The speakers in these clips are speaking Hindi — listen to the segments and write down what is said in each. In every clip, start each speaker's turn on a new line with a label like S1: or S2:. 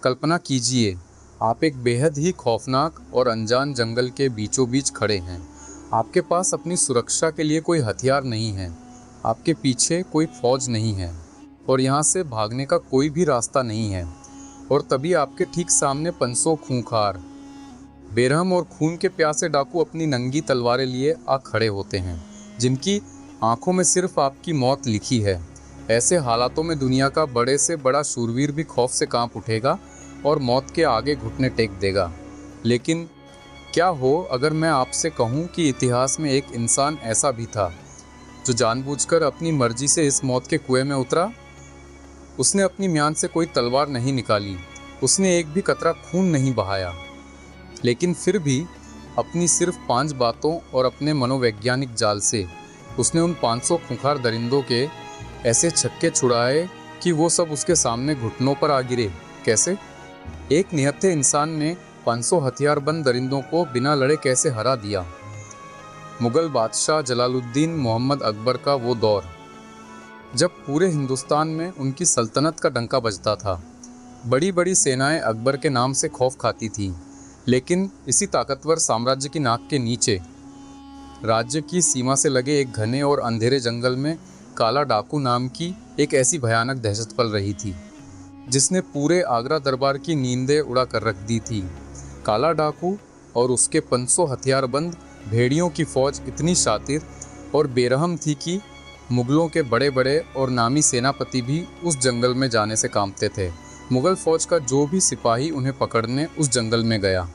S1: कल्पना कीजिए, आप एक बेहद ही खौफनाक और अनजान जंगल के बीचों बीच खड़े हैं। आपके पास अपनी सुरक्षा के लिए कोई हथियार नहीं है, आपके पीछे कोई फौज नहीं है और यहाँ से भागने का कोई भी रास्ता नहीं है। और तभी आपके ठीक सामने 500 खूंखार, बेरहम और खून के प्यासे डाकू अपनी नंगी तलवारें लिए आ खड़े होते हैं, जिनकी आंखों में सिर्फ आपकी मौत लिखी है। ऐसे हालातों में दुनिया का बड़े से बड़ा शूरवीर भी खौफ से कांप उठेगा और मौत के आगे घुटने टेक देगा। लेकिन क्या हो अगर मैं आपसे कहूं कि इतिहास में एक इंसान ऐसा भी था जो जानबूझकर अपनी मर्जी से इस मौत के कुएं में उतरा। उसने अपनी म्यान से कोई तलवार नहीं निकाली, उसने एक भी कतरा खून नहीं बहाया, लेकिन फिर भी अपनी सिर्फ 5 बातों और अपने मनोवैज्ञानिक जाल से उसने उन 500 खूंखार दरिंदों के ऐसे छक्के छुड़ाए कि वो सब उसके सामने घुटनों पर आ गिरे। कैसे? एक निहत्थे इंसान ने 500 हथियारबंद दरिंदों को बिना लड़े कैसे हरा दिया। मुगल बादशाह जलालुद्दीन मोहम्मद अकबर का वो दौर, जब पूरे हिंदुस्तान में उनकी सल्तनत का डंका बजता था। बड़ी बड़ी सेनाएं अकबर के नाम से खौफ खाती थीं, लेकिन इसी ताकतवर साम्राज्य की नाक के नीचे राज्य की सीमा से लगे एक घने और अंधेरे जंगल में काला डाकू नाम की एक ऐसी भयानक दहशत पल रही थी, जिसने पूरे आगरा दरबार की नींदें उड़ा कर रख दी थी। काला डाकू और उसके 500 हथियारबंद भेड़ियों की फौज इतनी शातिर और बेरहम थी कि मुगलों के बड़े बड़े और नामी सेनापति भी उस जंगल में जाने से कांपते थे। मुगल फौज का जो भी सिपाही उन्हें पकड़ने उस जंगल में गया,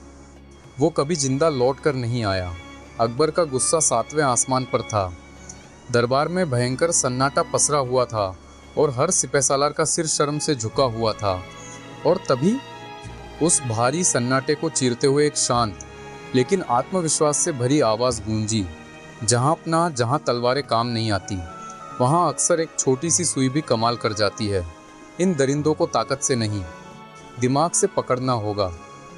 S1: वो कभी जिंदा लौट कर नहीं आया। अकबर का गुस्सा 7वें आसमान पर था। दरबार में भयंकर सन्नाटा पसरा हुआ था और हर सिपहसालार का सिर शर्म से झुका हुआ था। और तभी उस भारी सन्नाटे को चीरते हुए एक शांत लेकिन आत्मविश्वास से भरी आवाज़ गूंजी, जहाँ तलवारें काम नहीं आती, वहाँ अक्सर एक छोटी सी सुई भी कमाल कर जाती है। इन दरिंदों को ताकत से नहीं, दिमाग से पकड़ना होगा।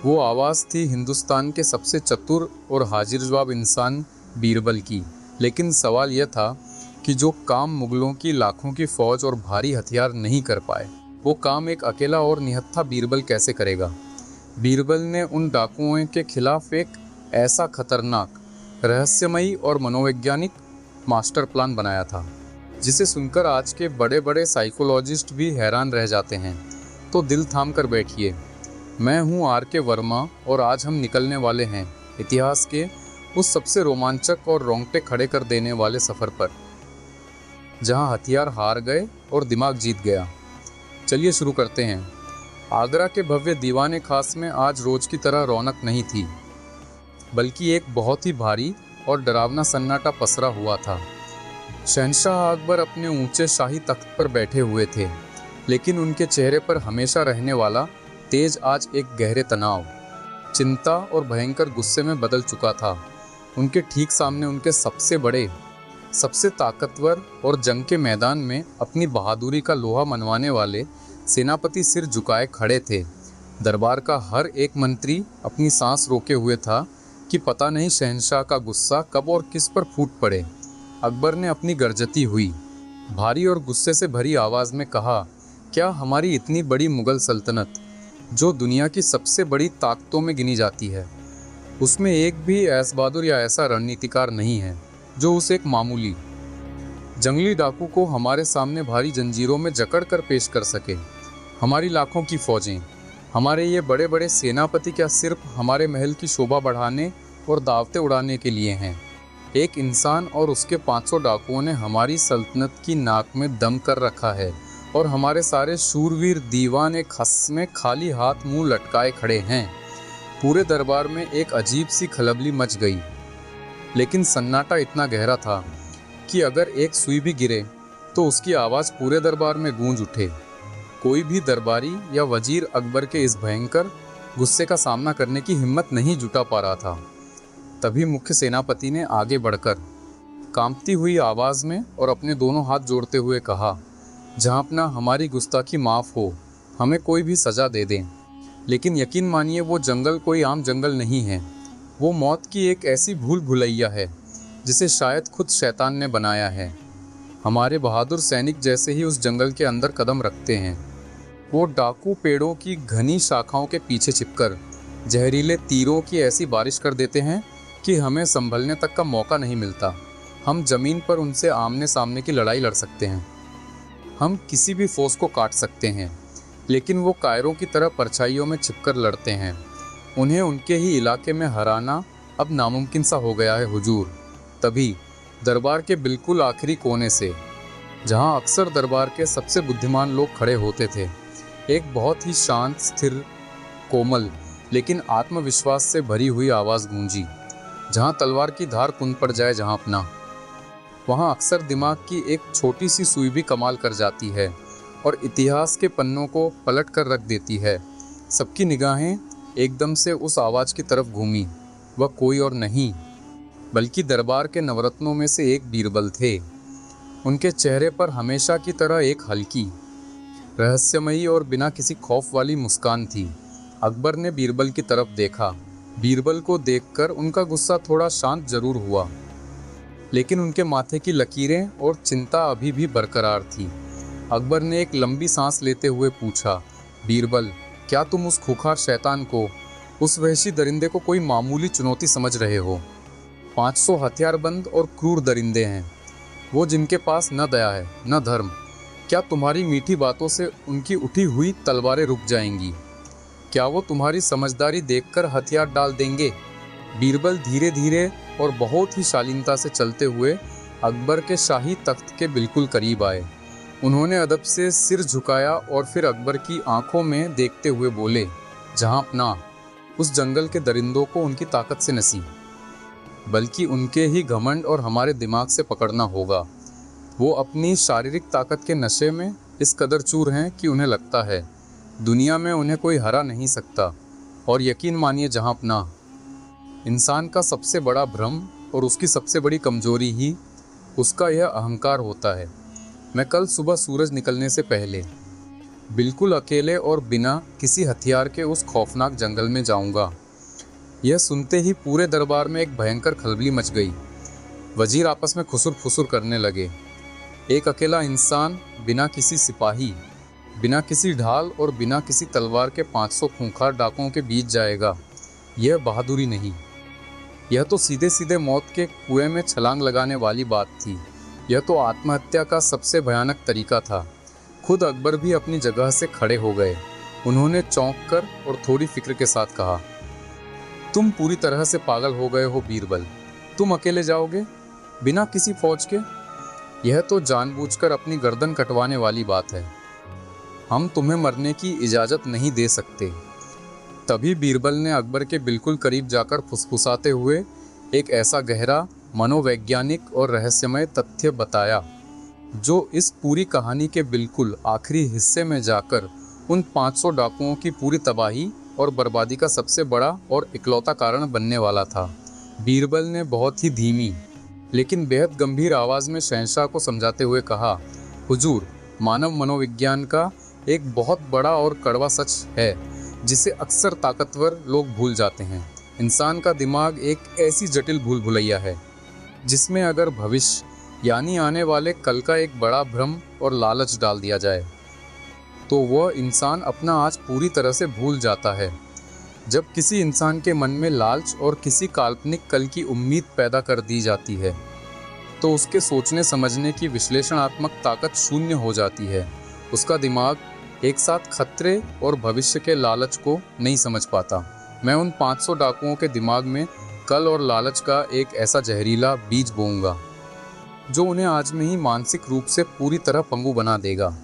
S1: वो आवाज़ थी हिंदुस्तान के सबसे चतुर और हाजिर जवाब इंसान बीरबल की। लेकिन सवाल यह था कि जो काम मुगलों की लाखों की फौज और भारी हथियार नहीं कर पाए, वो काम एक अकेला और निहत्था बीरबल कैसे करेगा। बीरबल ने उन डाकुओं के खिलाफ एक ऐसा खतरनाक, रहस्यमयी और मनोवैज्ञानिक मास्टर प्लान बनाया था, जिसे सुनकर आज के बड़े बड़े साइकोलॉजिस्ट भी हैरान रह जाते हैं। तो दिल थाम कर बैठिए, मैं हूँ आर.के. वर्मा और आज हम निकलने वाले हैं इतिहास के उस सबसे रोमांचक और रोंगटे खड़े कर देने वाले सफ़र पर, जहाँ हथियार हार गए और दिमाग जीत गया। चलिए शुरू करते हैं। आगरा के भव्य दीवाने खास में आज रोज की तरह रौनक नहीं थी, बल्कि एक बहुत ही भारी और डरावना सन्नाटा पसरा हुआ था। शहंशाह अकबर अपने ऊंचे शाही तख्त पर बैठे हुए थे, लेकिन उनके चेहरे पर हमेशा रहने वाला तेज आज एक गहरे तनाव, चिंता और भयंकर गुस्से में बदल चुका था। उनके ठीक सामने उनके सबसे बड़े, सबसे ताकतवर और जंग के मैदान में अपनी बहादुरी का लोहा मनवाने वाले सेनापति सिर झुकाए खड़े थे। दरबार का हर एक मंत्री अपनी सांस रोके हुए था कि पता नहीं शहंशाह का गुस्सा कब और किस पर फूट पड़े। अकबर ने अपनी गर्जती हुई, भारी और गुस्से से भरी आवाज़ में कहा, क्या हमारी इतनी बड़ी मुग़ल सल्तनत, जो दुनिया की सबसे बड़ी ताकतों में गिनी जाती है, उसमें एक भी ऐसा बहादुर या ऐसा रणनीतिकार नहीं है जो उस एक मामूली जंगली डाकू को हमारे सामने भारी जंजीरों में जकड़ कर पेश कर सके। हमारी लाखों की फौजें, हमारे ये बड़े बड़े सेनापति क्या सिर्फ हमारे महल की शोभा बढ़ाने और दावतें उड़ाने के लिए हैं। एक इंसान और उसके 500 डाकुओं ने हमारी सल्तनत की नाक में दम कर रखा है और हमारे सारे शूरवीर दीवान एक हस में खाली हाथ मुंह लटकाए खड़े हैं। पूरे दरबार में एक अजीब सी खलबली मच गई, लेकिन सन्नाटा इतना गहरा था कि अगर एक सुई भी गिरे तो उसकी आवाज़ पूरे दरबार में गूंज उठे। कोई भी दरबारी या वजीर अकबर के इस भयंकर गुस्से का सामना करने की हिम्मत नहीं जुटा पा रहा था। तभी मुख्य सेनापति ने आगे बढ़कर कांपती हुई आवाज़ में और अपने दोनों हाथ जोड़ते हुए कहा, जहाँपना हमारी गुस्ताखी माफ़ हो, हमें कोई भी सज़ा दे दें, लेकिन यकीन मानिए वो जंगल कोई आम जंगल नहीं है। वो मौत की एक ऐसी भूल भुलैया है जिसे शायद खुद शैतान ने बनाया है। हमारे बहादुर सैनिक जैसे ही उस जंगल के अंदर कदम रखते हैं, वो डाकू पेड़ों की घनी शाखाओं के पीछे छिपकर जहरीले तीरों की ऐसी बारिश कर देते हैं कि हमें संभलने तक का मौका नहीं मिलता। हम जमीन पर उनसे आमने सामने की लड़ाई लड़ सकते हैं, हम किसी भी फोर्स को काट सकते हैं, लेकिन वो कायरों की तरह परछाइयों में छिपकर लड़ते हैं। उन्हें उनके ही इलाके में हराना अब नामुमकिन सा हो गया है हुजूर। तभी दरबार के बिल्कुल आखिरी कोने से, जहां अक्सर दरबार के सबसे बुद्धिमान लोग खड़े होते थे, एक बहुत ही शांत, स्थिर, कोमल लेकिन आत्मविश्वास से भरी हुई आवाज़ गूंजी। जहां तलवार की धार कुंद पड़ जाए जहां अपना, वहां अक्सर दिमाग की एक छोटी सी सुई भी कमाल कर जाती है और इतिहास के पन्नों को पलट कर रख देती है। सबकी निगाहें एकदम से उस आवाज़ की तरफ घूमी। वह कोई और नहीं बल्कि दरबार के नवरत्नों में से एक बीरबल थे। उनके चेहरे पर हमेशा की तरह एक हल्की, रहस्यमयी और बिना किसी खौफ वाली मुस्कान थी। अकबर ने बीरबल की तरफ देखा। बीरबल को देखकर उनका गुस्सा थोड़ा शांत जरूर हुआ, लेकिन उनके माथे की लकीरें और चिंता अभी भी बरकरार थी। अकबर ने एक लंबी सांस लेते हुए पूछा, बीरबल, क्या तुम उस खूंखार शैतान को, उस वहशी दरिंदे को कोई मामूली चुनौती समझ रहे हो? 500 हथियारबंद और क्रूर दरिंदे हैं वो, जिनके पास न दया है न धर्म। क्या तुम्हारी मीठी बातों से उनकी उठी हुई तलवारें रुक जाएंगी? क्या वो तुम्हारी समझदारी देखकर हथियार डाल देंगे? बीरबल धीरे धीरे और बहुत ही शालीनता से चलते हुए अकबर के शाही तख्त के बिल्कुल करीब आए। उन्होंने अदब से सिर झुकाया और फिर अकबर की आंखों में देखते हुए बोले, जहां अपना, उस जंगल के दरिंदों को उनकी ताकत से नसी, बल्कि उनके ही घमंड और हमारे दिमाग से पकड़ना होगा। वो अपनी शारीरिक ताकत के नशे में इस कदर चूर हैं कि उन्हें लगता है दुनिया में उन्हें कोई हरा नहीं सकता। और यकीन मानिए जहां अपना, इंसान का सबसे बड़ा भ्रम और उसकी सबसे बड़ी कमजोरी ही उसका यह अहंकार होता है। मैं कल सुबह सूरज निकलने से पहले बिल्कुल अकेले और बिना किसी हथियार के उस खौफनाक जंगल में जाऊंगा। यह सुनते ही पूरे दरबार में एक भयंकर खलबली मच गई। वजीर आपस में खुसुर फुसुर करने लगे। एक अकेला इंसान बिना किसी सिपाही, बिना किसी ढाल और बिना किसी तलवार के 500 खूंखार डाकुओं के बीच जाएगा, यह बहादुरी नहीं, यह तो सीधे सीधे मौत के कुएं में छलांग लगाने वाली बात थी। यह तो आत्महत्या का सबसे भयानक तरीका था। खुद अकबर भी अपनी जगह से खड़े हो गए। उन्होंने चौंक कर और थोड़ी फिक्र के साथ कहा, तुम पूरी तरह से पागल हो गए हो बीरबल। तुम अकेले जाओगे बिना किसी फौज के? यह तो जानबूझकर अपनी गर्दन कटवाने वाली बात है। हम तुम्हें मरने की इजाज़त नहीं दे सकते। तभी बीरबल ने अकबर के बिल्कुल करीब जाकर फुसफुसाते हुए एक ऐसा गहरा, मनोवैज्ञानिक और रहस्यमय तथ्य बताया, जो इस पूरी कहानी के बिल्कुल आखिरी हिस्से में जाकर उन 500 डाकुओं की पूरी तबाही और बर्बादी का सबसे बड़ा और इकलौता कारण बनने वाला था। बीरबल ने बहुत ही धीमी लेकिन बेहद गंभीर आवाज़ में शहंशाह को समझाते हुए कहा, हुजूर, मानव मनोविज्ञान का एक बहुत बड़ा और कड़वा सच है जिसे अक्सर ताकतवर लोग भूल जाते हैं। इंसान का दिमाग एक ऐसी जटिल भूल भुलैया है जिसमें अगर भविष्य यानी आने वाले कल का एक बड़ा भ्रम और लालच डाल दिया जाए तो वह इंसान अपना आज पूरी तरह से भूल जाता है। जब किसी इंसान के मन में लालच और किसी काल्पनिक कल की उम्मीद पैदा कर दी जाती है तो उसके सोचने समझने की विश्लेषणात्मक ताकत शून्य हो जाती है। उसका दिमाग एक साथ खतरे और भविष्य के लालच को नहीं समझ पाता। मैं उन 500 डाकुओं के दिमाग में कल और लालच का एक ऐसा जहरीला बीज बोऊंगा जो उन्हें आज में ही मानसिक रूप से पूरी तरह पंगु बना देगा।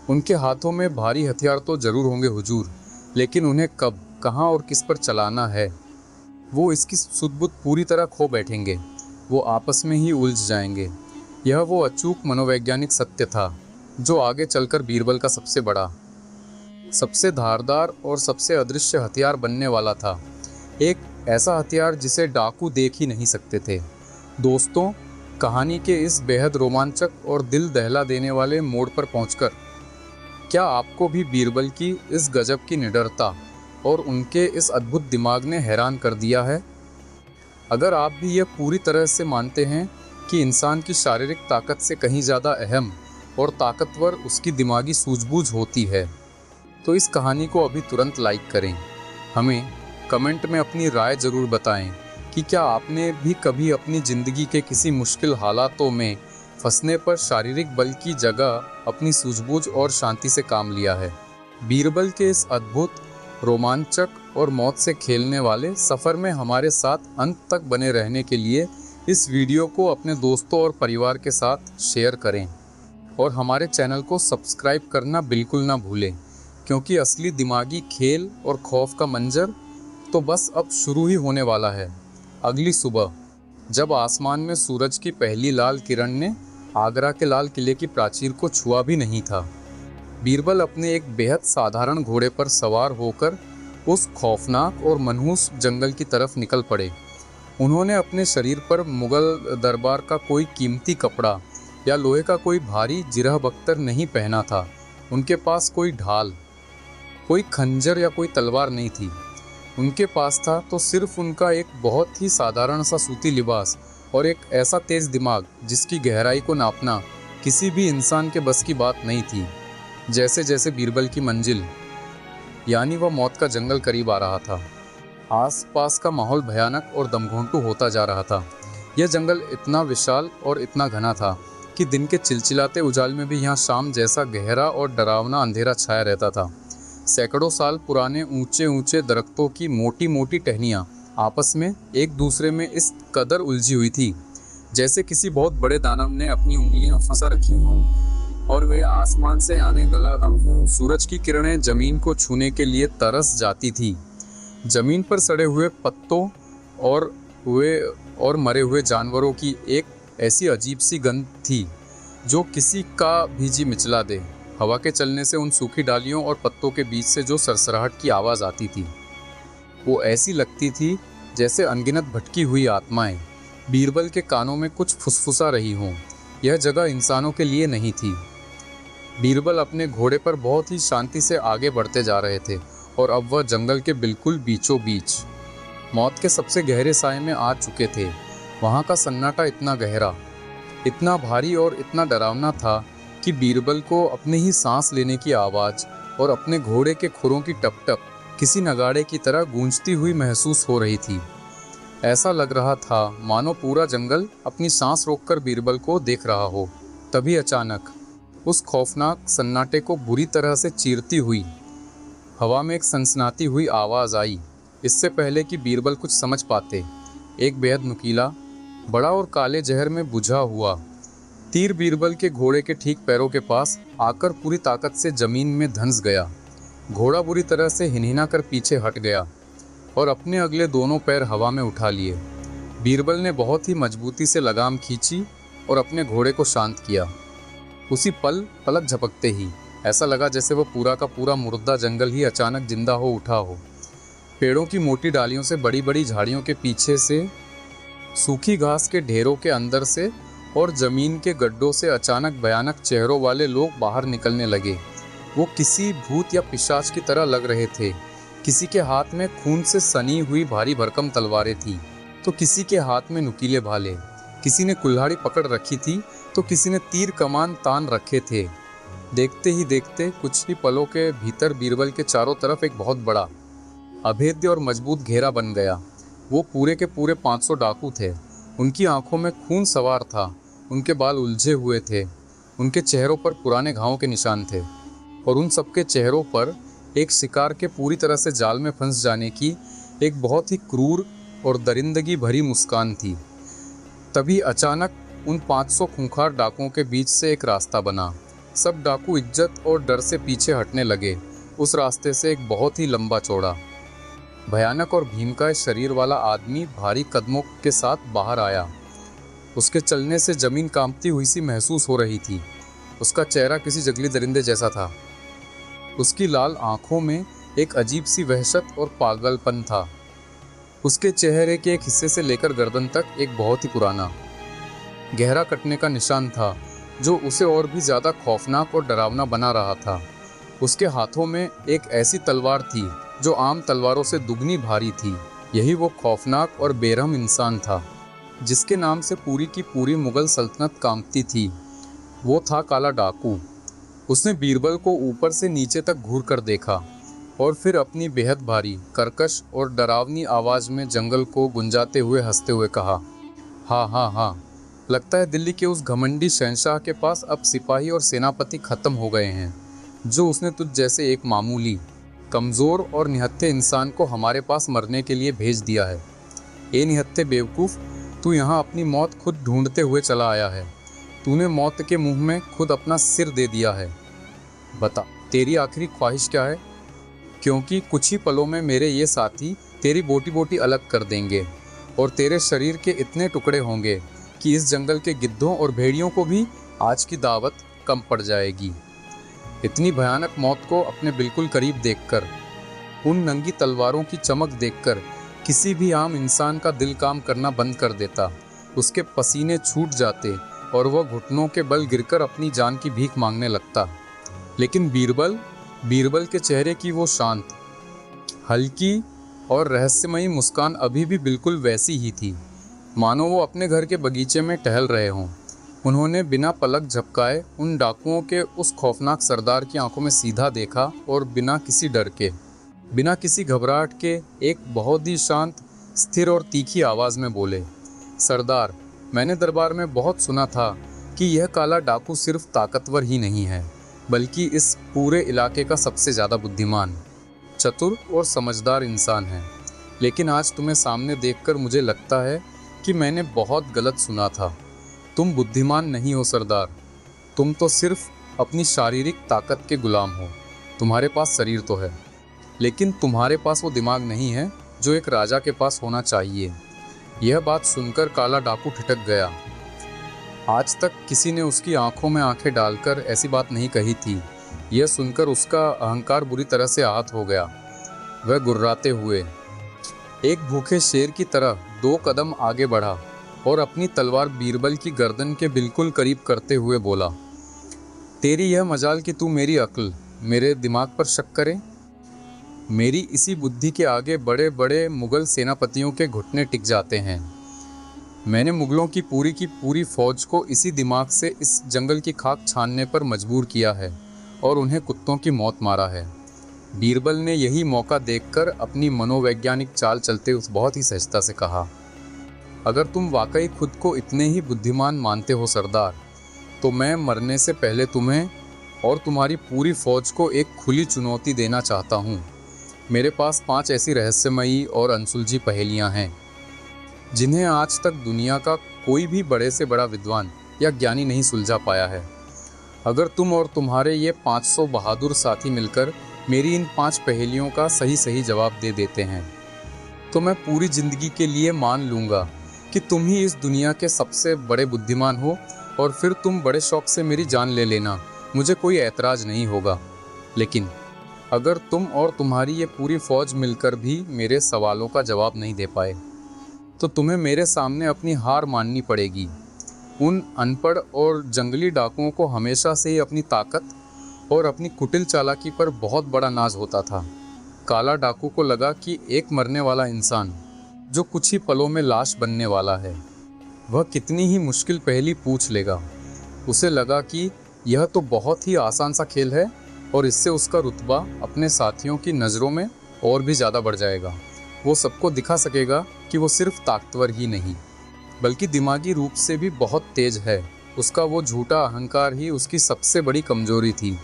S1: उनके हाथों में भारी हथियार तो जरूर होंगे हुजूर, लेकिन उन्हें कब, कहां और किस पर चलाना है, वो इसकी सुध-बुध पूरी तरह खो बैठेंगे। वो आपस में ही उलझ जाएंगे। यह वो अचूक मनोवैज्ञानिक सत्य था जो आगे चलकर बीरबल का सबसे बड़ा, सबसे धारदार और सबसे अदृश्य हथियार बनने वाला था। एक ऐसा हथियार जिसे डाकू देख ही नहीं सकते थे। दोस्तों, कहानी के इस बेहद रोमांचक और दिल दहला देने वाले मोड़ पर पहुंचकर क्या आपको भी बीरबल की इस गजब की निडरता और उनके इस अद्भुत दिमाग ने हैरान कर दिया है? अगर आप भी यह पूरी तरह से मानते हैं कि इंसान की शारीरिक ताकत से कहीं ज़्यादा अहम और ताकतवर उसकी दिमागी सूझबूझ होती है, तो इस कहानी को अभी तुरंत लाइक करें। हमें कमेंट में अपनी राय ज़रूर बताएं कि क्या आपने भी कभी अपनी ज़िंदगी के किसी मुश्किल हालातों में फंसने पर शारीरिक बल की जगह अपनी सूझबूझ और शांति से काम लिया है। बीरबल के इस अद्भुत, रोमांचक और मौत से खेलने वाले सफ़र में हमारे साथ अंत तक बने रहने के लिए इस वीडियो को अपने दोस्तों और परिवार के साथ शेयर करें और हमारे चैनल को सब्सक्राइब करना बिल्कुल ना भूलें, क्योंकि असली दिमागी खेल और खौफ का मंजर तो बस अब शुरू ही होने वाला है। अगली सुबह जब आसमान में सूरज की पहली लाल किरण ने आगरा के लाल किले की प्राचीर को छुआ भी नहीं था, बीरबल अपने एक बेहद साधारण घोड़े पर सवार होकर उस खौफनाक और मनहूस जंगल की तरफ निकल पड़े। उन्होंने अपने शरीर पर मुगल दरबार का कोई कीमती कपड़ा या लोहे का कोई भारी जिरह बख्तर नहीं पहना था। उनके पास कोई ढाल, कोई खंजर या कोई तलवार नहीं थी। उनके पास था तो सिर्फ उनका एक बहुत ही साधारण सा सूती लिबास और एक ऐसा तेज दिमाग जिसकी गहराई को नापना किसी भी इंसान के बस की बात नहीं थी। जैसे जैसे बीरबल की मंजिल यानी वह मौत का जंगल करीब आ रहा था, आसपास का माहौल भयानक और दमघोंटू होता जा रहा था। यह जंगल इतना विशाल और इतना घना था कि दिन के चिलचिलाते उजाल में भी यहाँ शाम जैसा गहरा और डरावना अंधेरा छाया रहता था। सैकड़ों साल पुराने ऊंचे ऊंचे दरख्तों की मोटी मोटी टहनियाँ आपस में एक दूसरे में इस कदर उलझी हुई थी जैसे किसी बहुत बड़े दानव ने अपनी उंगलियां फंसा रखी हों और वे आसमान से आने वाला सूरज की किरणें जमीन को छूने के लिए तरस जाती थी। जमीन पर सड़े हुए पत्तों और मरे हुए जानवरों की एक ऐसी अजीब सी गंध थी जो किसी का भी जी मिचला दे। हवा के चलने से उन सूखी डालियों और पत्तों के बीच से जो सरसराहट की आवाज़ आती थी वो ऐसी लगती थी जैसे अनगिनत भटकी हुई आत्माएं बीरबल के कानों में कुछ फुसफुसा रही हों। यह जगह इंसानों के लिए नहीं थी। बीरबल अपने घोड़े पर बहुत ही शांति से आगे बढ़ते जा रहे थे और अब वह जंगल के बिल्कुल बीचों बीच मौत के सबसे गहरे साए में आ चुके थे। वहाँ का सन्नाटा इतना गहरा, इतना भारी और इतना डरावना था कि बीरबल को अपने ही सांस लेने की आवाज़ और अपने घोड़े के खुरों की टपटप किसी नगाड़े की तरह गूंजती हुई महसूस हो रही थी। ऐसा लग रहा था मानो पूरा जंगल अपनी सांस रोककर बीरबल को देख रहा हो। तभी अचानक उस खौफनाक सन्नाटे को बुरी तरह से चीरती हुई हवा में एक सनसनाती हुई आवाज़ आई। इससे पहले कि बीरबल कुछ समझ पाते, एक बेहद नुकीला, बड़ा और काले जहर में बुझा हुआ तीर बीरबल के घोड़े के ठीक पैरों के पास आकर पूरी ताकत से जमीन में धंस गया। घोड़ा बुरी तरह से हिनहिना कर पीछे हट गया और अपने अगले दोनों पैर हवा में उठा लिए। बीरबल ने बहुत ही मजबूती से लगाम खींची और अपने घोड़े को शांत किया। उसी पल पलक झपकते ही ऐसा लगा जैसे वह पूरा का पूरा मुर्दा जंगल ही अचानक जिंदा हो उठा हो। पेड़ों की मोटी डालियों से, बड़ी बड़ी झाड़ियों के पीछे से, सूखी घास के ढेरों के अंदर से और ज़मीन के गड्ढों से अचानक भयानक चेहरों वाले लोग बाहर निकलने लगे। वो किसी भूत या पिशाच की तरह लग रहे थे। किसी के हाथ में खून से सनी हुई भारी भरकम तलवारें थी तो किसी के हाथ में नुकीले भाले, किसी ने कुल्हाड़ी पकड़ रखी थी तो किसी ने तीर कमान तान रखे थे। देखते ही देखते कुछ ही पलों के भीतर बीरबल के चारों तरफ एक बहुत बड़ा, अभेद्य और मजबूत घेरा बन गया। वो पूरे के पूरे 500 डाकू थे। उनकी आंखों में खून सवार था, उनके बाल उलझे हुए थे, उनके चेहरों पर पुराने घावों के निशान थे और उन सबके चेहरों पर एक शिकार के पूरी तरह से जाल में फंस जाने की एक बहुत ही क्रूर और दरिंदगी भरी मुस्कान थी। तभी अचानक उन 500 खूंखार डाकुओं के बीच से एक रास्ता बना। सब डाकू इज्जत और डर से पीछे हटने लगे। उस रास्ते से एक बहुत ही लंबा चौड़ा, भयानक और भीमकाय शरीर वाला आदमी भारी कदमों के साथ बाहर आया। उसके चलने से जमीन कांपती हुई सी महसूस हो रही थी। उसका चेहरा किसी जंगली दरिंदे जैसा था। उसकी लाल आंखों में एक अजीब सी वहशत और पागलपन था। उसके चेहरे के एक हिस्से से लेकर गर्दन तक एक बहुत ही पुराना, गहरा कटने का निशान था जो उसे और भी ज़्यादा खौफनाक और डरावना बना रहा था। उसके हाथों में एक ऐसी तलवार थी जो आम तलवारों से दुगनी भारी थी। यही वो खौफनाक और बेरहम इंसान था जिसके नाम से पूरी की पूरी मुगल सल्तनत कांपती थी। वो था काला डाकू। उसने बीरबल को ऊपर से नीचे तक घूर कर देखा और फिर अपनी बेहद भारी, कर्कश और डरावनी आवाज़ में जंगल को गुंजाते हुए हंसते हुए कहा, हाँ हाँ हाँ, लगता है दिल्ली के उस घमंडी शहंशाह के पास अब सिपाही और सेनापति खत्म हो गए हैं, जो उसने तुझ जैसे एक मामूली, कमज़ोर और निहत्थे इंसान को हमारे पास मरने के लिए भेज दिया है। ए निहत्थे बेवकूफ़, तू यहाँ अपनी मौत खुद ढूंढते हुए चला आया है। तूने मौत के मुंह में खुद अपना सिर दे दिया है। बता, तेरी आखिरी ख्वाहिश क्या है? क्योंकि कुछ ही पलों में मेरे ये साथी तेरी बोटी बोटी अलग कर देंगे और तेरे शरीर के इतने टुकड़े होंगे कि इस जंगल के गिद्धों और भेड़ियों को भी आज की दावत कम पड़ जाएगी। इतनी भयानक मौत को अपने बिल्कुल करीब देखकर, उन नंगी तलवारों की चमक देखकर किसी भी आम इंसान का दिल काम करना बंद कर देता। उसके पसीने छूट जाते और वह घुटनों के बल गिरकर अपनी जान की भीख मांगने लगता। लेकिन बीरबल के चेहरे की वो शांत, हल्की और रहस्यमयी मुस्कान अभी भी बिल्कुल वैसी ही थी, मानो वो अपने घर के बगीचे में टहल रहे हों। उन्होंने बिना पलक झपकाए उन डाकुओं के उस खौफनाक सरदार की आंखों में सीधा देखा और बिना किसी डर के, बिना किसी घबराहट के एक बहुत ही शांत, स्थिर और तीखी आवाज़ में बोले, सरदार, मैंने दरबार में बहुत सुना था कि यह काला डाकू सिर्फ ताकतवर ही नहीं है, बल्कि इस पूरे इलाके का सबसे ज़्यादा बुद्धिमान, चतुर और समझदार इंसान है। लेकिन आज तुम्हें सामने देखकर मुझे लगता है कि मैंने बहुत गलत सुना था। तुम बुद्धिमान नहीं हो सरदार, तुम तो सिर्फ अपनी शारीरिक ताकत के गुलाम हो। तुम्हारे पास शरीर तो है, लेकिन तुम्हारे पास वो दिमाग नहीं है जो एक राजा के पास होना चाहिए। यह बात सुनकर काला डाकू ठिठक गया। आज तक किसी ने उसकी आंखों में आंखें डालकर ऐसी बात नहीं कही थी। यह सुनकर उसका अहंकार बुरी तरह से आहत हो गया। वह गुर्राते हुए एक भूखे शेर की तरह 2 कदम आगे बढ़ा और अपनी तलवार बीरबल की गर्दन के बिल्कुल करीब करते हुए बोला, तेरी यह मजाल कि तू मेरी अक्ल, मेरे दिमाग पर शक करे। मेरी इसी बुद्धि के आगे बड़े बड़े मुगल सेनापतियों के घुटने टिक जाते हैं। मैंने मुगलों की पूरी फौज को इसी दिमाग से इस जंगल की खाक छानने पर मजबूर किया है और उन्हें कुत्तों की मौत मारा है। बीरबल ने यही मौका देखकर अपनी मनोवैज्ञानिक चाल चलते हुए बहुत ही सहजता से कहा, अगर तुम वाकई खुद को इतने ही बुद्धिमान मानते हो सरदार, तो मैं मरने से पहले तुम्हें और तुम्हारी पूरी फौज को एक खुली चुनौती देना चाहता हूँ। मेरे पास 5 ऐसी रहस्यमयी और अनसुलझी पहेलियाँ हैं जिन्हें आज तक दुनिया का कोई भी बड़े से बड़ा विद्वान या ज्ञानी नहीं सुलझा पाया है। अगर तुम और तुम्हारे ये 500 बहादुर साथी मिलकर मेरी इन 5 पहेलियों का सही जवाब दे देते हैं, तो मैं पूरी ज़िंदगी के लिए मान लूँगा कि तुम ही इस दुनिया के सबसे बड़े बुद्धिमान हो और फिर तुम बड़े शौक से मेरी जान ले लेना, मुझे कोई ऐतराज़ नहीं होगा। लेकिन अगर तुम और तुम्हारी ये पूरी फौज मिलकर भी मेरे सवालों का जवाब नहीं दे पाए, तो तुम्हें मेरे सामने अपनी हार माननी पड़ेगी। उन अनपढ़ और जंगली डाकुओं को हमेशा से ही अपनी ताकत और अपनी कुटिल चालाकी पर बहुत बड़ा नाज होता था। काला डाकू को लगा कि एक मरने वाला इंसान जो कुछ ही पलों में लाश बनने वाला है, वह कितनी ही मुश्किल पहेली पूछ लेगा। उसे लगा कि यह तो बहुत ही आसान सा खेल है और इससे उसका रुतबा अपने साथियों की नज़रों में और भी ज़्यादा बढ़ जाएगा। वो सबको दिखा सकेगा कि वो सिर्फ ताकतवर ही नहीं, बल्कि दिमागी रूप से भी बहुत तेज है। उसका वो झूठा अहंकार ही उसकी सबसे बड़ी कमजोरी थी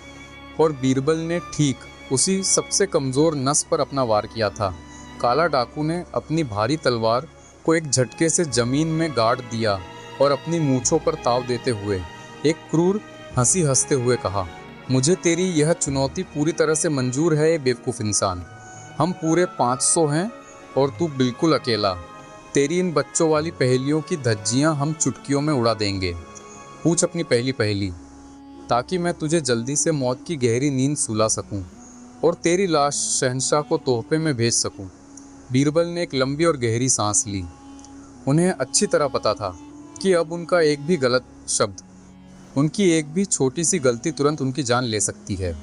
S1: और बीरबल ने ठीक उसी सबसे कमज़ोर नस पर अपना वार किया था। काला डाकू ने अपनी भारी तलवार को एक झटके से ज़मीन में गाड़ दिया और अपनी मूंछों पर ताव देते हुए एक क्रूर हंसी हंसते हुए कहा, मुझे तेरी यह चुनौती पूरी तरह से मंजूर है, ये बेवकूफ़ इंसान। हम पूरे 500 हैं और तू बिल्कुल अकेला। तेरी इन बच्चों वाली पहेलियों की धज्जियाँ हम चुटकियों में उड़ा देंगे। पूछ अपनी पहली पहेली, ताकि मैं तुझे जल्दी से मौत की गहरी नींद सुला सकूं और तेरी लाश शहंशाह को तोहफे में भेज सकूं। बीरबल ने एक लंबी और गहरी सांस ली। उन्हें अच्छी तरह पता था कि अब उनका एक भी गलत शब्द, उनकी एक भी छोटी सी गलती तुरंत उनकी जान ले सकती है।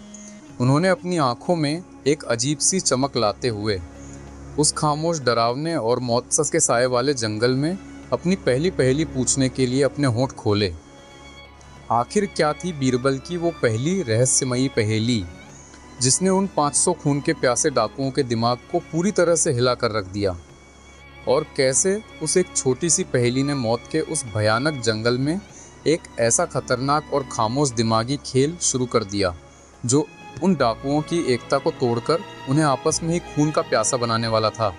S1: उन्होंने अपनी आंखों में एक अजीब सी चमक लाते हुए उस खामोश, डरावने और मौत के साए वाले जंगल में अपनी पहली पहेली पूछने के लिए अपने होंठ खोले। आखिर क्या थी बीरबल की वो पहली रहस्यमयी पहेली, जिसने उन 500 खून के प्यासे डाकुओं के दिमाग को पूरी तरह से हिला कर रख दिया? और कैसे उस एक छोटी सी पहेली ने मौत के उस भयानक जंगल में एक ऐसा खतरनाक और खामोश दिमागी खेल शुरू कर दिया, जो उन डाकुओं की एकता को तोड़कर उन्हें आपस में ही खून का प्यासा बनाने वाला था?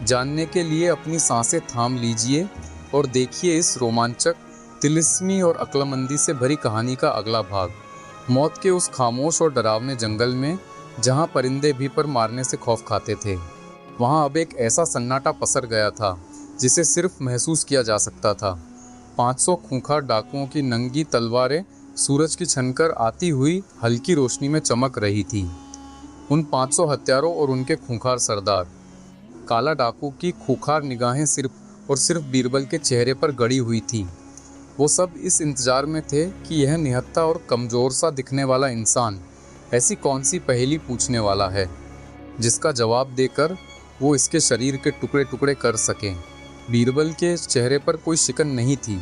S1: जानने के लिए अपनी सांसें थाम लीजिए और देखिए इस रोमांचक, तिलिस्मी और अक्लमंदी से भरी कहानी का अगला भाग। मौत के उस खामोश और डरावने जंगल में, जहां परिंदे भी पर मारने से खौफ खाते थे, वहां अब एक ऐसा सन्नाटा पसर गया था जिसे सिर्फ महसूस किया जा सकता था। 500 खूंखार डाकुओं की नंगी तलवारें सूरज की छनकर आती हुई हल्की रोशनी में चमक रही थी। उन 500 हत्यारों और उनके खूंखार सरदार। काला डाकू की खूंखार निगाहें सिर्फ और सिर्फ बीरबल के चेहरे पर गड़ी हुई थी। वो सब इस इंतजार में थे कि यह निहत्था और कमज़ोर सा दिखने वाला इंसान ऐसी कौन सी पहेली पूछने वाला है, जिसका जवाब देकर वो इसके शरीर के टुकड़े टुकड़े कर सकें। बीरबल के चेहरे पर कोई शिकन नहीं थी।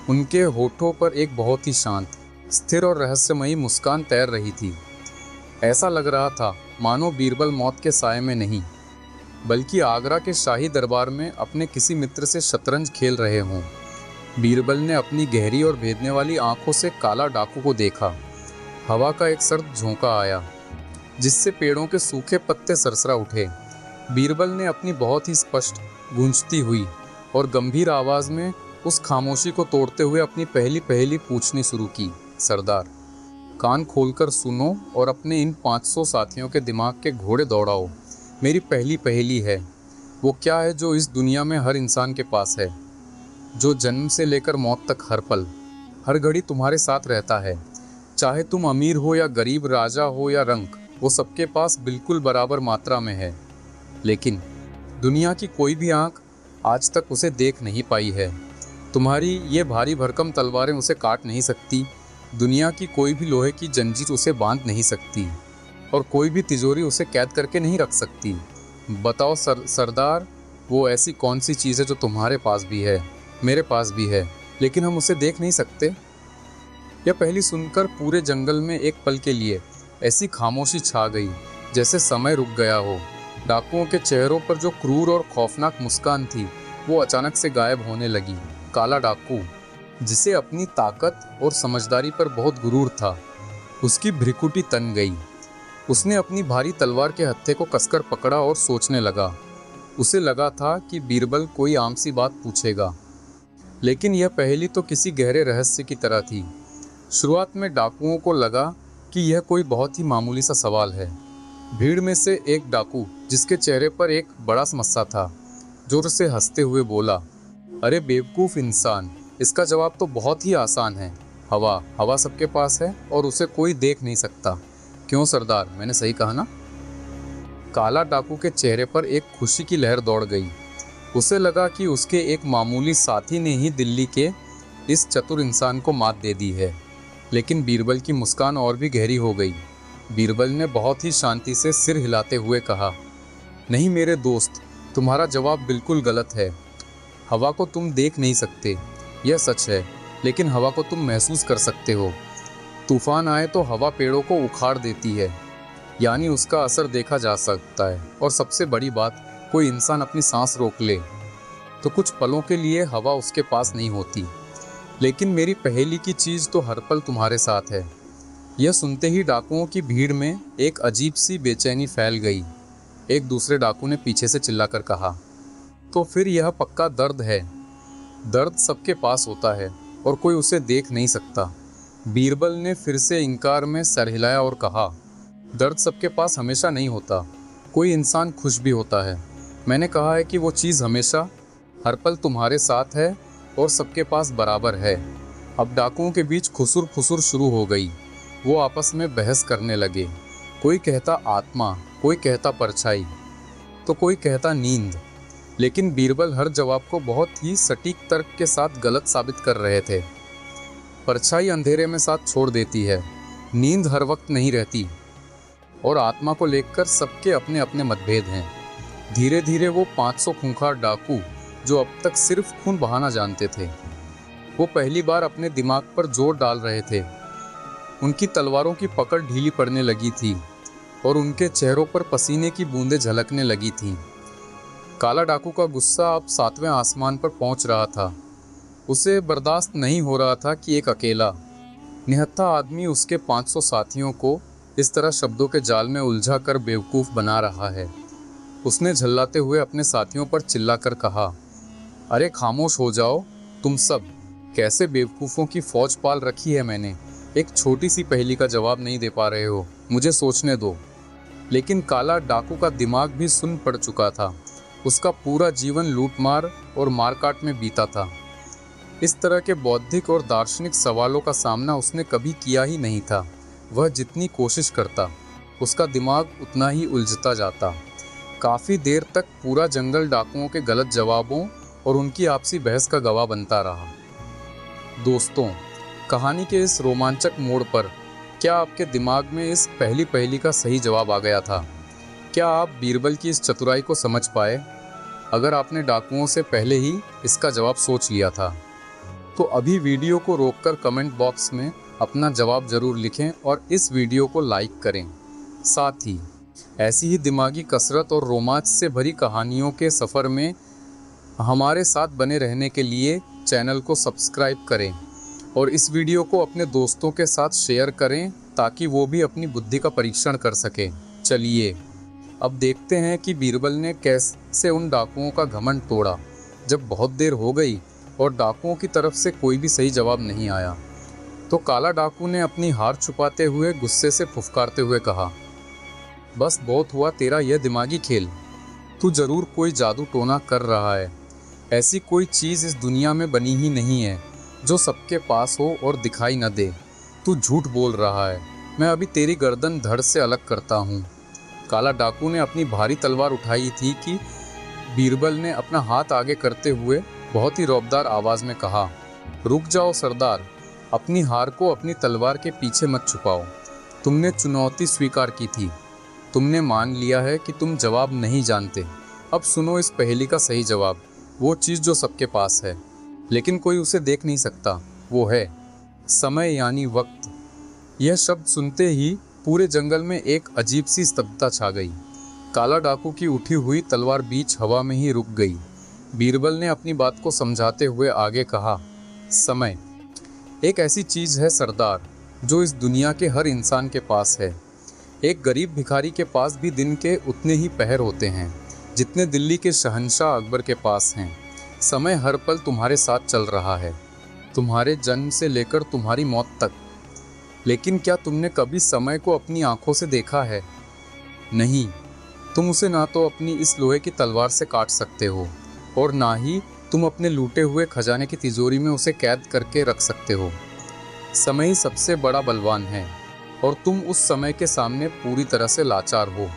S1: उनके होठों पर एक बहुत ही शांत, स्थिर और रहस्यमयी मुस्कान तैर रही थी। ऐसा लग रहा था मानो बीरबल मौत के साए में नहीं, बल्कि आगरा के शाही दरबार में अपने किसी मित्र से शतरंज खेल रहे हों। बीरबल ने अपनी गहरी और भेदने वाली आंखों से काला डाकू को देखा। हवा का एक सर्द झोंका आया, जिससे पेड़ों के सूखे पत्ते सरसरा उठे। बीरबल ने अपनी बहुत ही स्पष्ट, गूंजती हुई और गंभीर आवाज़ में उस खामोशी को तोड़ते हुए अपनी पहली पहेली पूछनी शुरू की। सरदार, कान खोलकर सुनो और अपने इन 500 साथियों के दिमाग के घोड़े दौड़ाओ। मेरी पहली पहेली है, वो क्या है जो इस दुनिया में हर इंसान के पास है, जो जन्म से लेकर मौत तक हर पल, हर घड़ी तुम्हारे साथ रहता है। चाहे तुम अमीर हो या गरीब, राजा हो या रंक, वो सबके पास बिल्कुल बराबर मात्रा में है। लेकिन दुनिया की कोई भी आंख आज तक उसे देख नहीं पाई है। तुम्हारी ये भारी भरकम तलवारें उसे काट नहीं सकती। दुनिया की कोई भी लोहे की जंजीर उसे बांध नहीं सकती, और कोई भी तिजोरी उसे कैद करके नहीं रख सकती। बताओ सरदार, वो ऐसी कौन सी चीज़ है जो तुम्हारे पास भी है, मेरे पास भी है, लेकिन हम उसे देख नहीं सकते? यह पहली सुनकर पूरे जंगल में एक पल के लिए ऐसी खामोशी छा गई जैसे समय रुक गया हो। डाकुओं के चेहरों पर जो क्रूर और खौफनाक मुस्कान थी, वो अचानक से गायब होने लगी। काला डाकू, जिसे अपनी ताकत और समझदारी पर बहुत गुरूर था, उसकी भ्रिकुटी तन गई। उसने अपनी भारी तलवार के हत्थे को कसकर पकड़ा और सोचने लगा। उसे लगा था कि बीरबल कोई आम सी बात पूछेगा, लेकिन यह पहेली तो किसी गहरे रहस्य की तरह थी। शुरुआत में डाकुओं को लगा कि यह कोई बहुत ही मामूली सा सवाल है। भीड़ में से एक डाकू, जिसके चेहरे पर एक बड़ा समस्या था, जोर से हंसते हुए बोला, अरे बेवकूफ़ इंसान, इसका जवाब तो बहुत ही आसान है। हवा, हवा सबके पास है और उसे कोई देख नहीं सकता। क्यों सरदार, मैंने सही कहा ना? काला डाकू के चेहरे पर एक खुशी की लहर दौड़ गई। उसे लगा कि उसके एक मामूली साथी ने ही दिल्ली के इस चतुर इंसान को मात दे दी है। लेकिन बीरबल की मुस्कान और भी गहरी हो गई। बीरबल ने बहुत ही शांति से सिर हिलाते हुए कहा, नहीं मेरे दोस्त, तुम्हारा जवाब बिल्कुल गलत है। हवा को तुम देख नहीं सकते, यह सच है, लेकिन हवा को तुम महसूस कर सकते हो। तूफान आए तो हवा पेड़ों को उखाड़ देती है, यानी उसका असर देखा जा सकता है। और सबसे बड़ी बात, कोई इंसान अपनी सांस रोक ले तो कुछ पलों के लिए हवा उसके पास नहीं होती। लेकिन मेरी पहेली की चीज़ तो हर पल तुम्हारे साथ है। यह सुनते ही डाकुओं की भीड़ में एक अजीब सी बेचैनी फैल गई। एक दूसरे डाकू ने पीछे से चिल्लाकर कहा, तो फिर यह पक्का दर्द है। दर्द सबके पास होता है और कोई उसे देख नहीं सकता। बीरबल ने फिर से इनकार में सर हिलाया और कहा, दर्द सबके पास हमेशा नहीं होता। कोई इंसान खुश भी होता है। मैंने कहा है कि वो चीज़ हमेशा हर पल तुम्हारे साथ है और सबके पास बराबर है। अब डाकुओं के बीच खुसुर फुसुर शुरू हो गई। वो आपस में बहस करने लगे। कोई कहता आत्मा, कोई कहता परछाई, तो कोई कहता नींद। लेकिन बीरबल हर जवाब को बहुत ही सटीक तर्क के साथ गलत साबित कर रहे थे। परछाई अंधेरे में साथ छोड़ देती है, नींद हर वक्त नहीं रहती, और आत्मा को लेकर सबके अपने अपने मतभेद हैं। धीरे धीरे वो 500 खूंखार डाकू, जो अब तक सिर्फ खून बहाना जानते थे, वो पहली बार अपने दिमाग पर जोर डाल रहे थे। उनकी तलवारों की पकड़ ढीली पड़ने लगी थी और उनके चेहरों पर पसीने की बूंदें झलकने लगी थीं। काला डाकू का गुस्सा अब 7वें आसमान पर पहुंच रहा था। उसे बर्दाश्त नहीं हो रहा था कि एक अकेला निहत्था आदमी उसके 500 साथियों को इस तरह शब्दों के जाल में उलझा कर बेवकूफ़ बना रहा है। उसने झल्लाते हुए अपने साथियों पर चिल्लाकर कहा, अरे खामोश हो जाओ तुम सब। कैसे बेवकूफ़ों की फौज पाल रखी है मैंने। एक छोटी सी पहेली का जवाब नहीं दे पा रहे हो, मुझे सोचने दो। लेकिन काला डाकू का दिमाग भी सुन पड़ चुका था। उसका पूरा जीवन लूटमार और मारकाट में बीता था। इस तरह के बौद्धिक और दार्शनिक सवालों का सामना उसने कभी किया ही नहीं था। वह जितनी कोशिश करता, उसका दिमाग उतना ही उलझता जाता। काफ़ी देर तक पूरा जंगल डाकुओं के गलत जवाबों और उनकी आपसी बहस का गवाह बनता रहा। दोस्तों, कहानी के इस रोमांचक मोड़ पर क्या आपके दिमाग में इस पहली पहेली का सही जवाब आ गया था? क्या आप बीरबल की इस चतुराई को समझ पाए? अगर आपने डाकुओं से पहले ही इसका जवाब सोच लिया था तो अभी वीडियो को रोककर कमेंट बॉक्स में अपना जवाब ज़रूर लिखें और इस वीडियो को लाइक करें। साथ ही ऐसी ही दिमागी कसरत और रोमांच से भरी कहानियों के सफ़र में हमारे साथ बने रहने के लिए चैनल को सब्सक्राइब करें और इस वीडियो को अपने दोस्तों के साथ शेयर करें ताकि वो भी अपनी बुद्धि का परीक्षण कर सकें। चलिए अब देखते हैं कि बीरबल ने कैसे उन डाकुओं का घमंड तोड़ा। जब बहुत देर हो गई और डाकुओं की तरफ से कोई भी सही जवाब नहीं आया तो काला डाकू ने अपनी हार छुपाते हुए गुस्से से फुफकारते हुए कहा, बस बहुत हुआ तेरा यह दिमागी खेल। तू ज़रूर कोई जादू टोना कर रहा है। ऐसी कोई चीज़ इस दुनिया में बनी ही नहीं है जो सबके पास हो और दिखाई न दे। तू झूठ बोल रहा है। मैं अभी तेरी गर्दन धड़ से अलग करता हूँ। काला डाकू ने अपनी भारी तलवार उठाई थी कि बीरबल ने अपना हाथ आगे करते हुए बहुत ही रौबदार आवाज़ में कहा, रुक जाओ सरदार, अपनी हार को अपनी तलवार के पीछे मत छुपाओ। तुमने चुनौती स्वीकार की थी। तुमने मान लिया है कि तुम जवाब नहीं जानते। अब सुनो इस पहेली का सही जवाब। वो चीज़ जो सबके पास है लेकिन कोई उसे देख नहीं सकता, वो है समय यानी वक्त। यह शब्द सुनते ही पूरे जंगल में एक अजीब सी स्तब्धता छा गई। काला डाकू की उठी हुई तलवार बीच हवा में ही रुक गई। बीरबल ने अपनी बात को समझाते हुए आगे कहा, समय एक ऐसी चीज़ है सरदार जो इस दुनिया के हर इंसान के पास है। एक गरीब भिखारी के पास भी दिन के उतने ही पहर होते हैं जितने दिल्ली के शहंशाह अकबर के पास हैं। समय हर पल तुम्हारे साथ चल रहा है, तुम्हारे जन्म से लेकर तुम्हारी मौत तक। लेकिन क्या तुमने कभी समय को अपनी आंखों से देखा है? नहीं। तुम उसे ना तो अपनी इस लोहे की तलवार से काट सकते हो और ना ही तुम अपने लूटे हुए खजाने की तिजोरी में उसे कैद करके रख सकते हो। समय ही सबसे बड़ा बलवान है और तुम उस समय के सामने पूरी तरह से लाचार हो।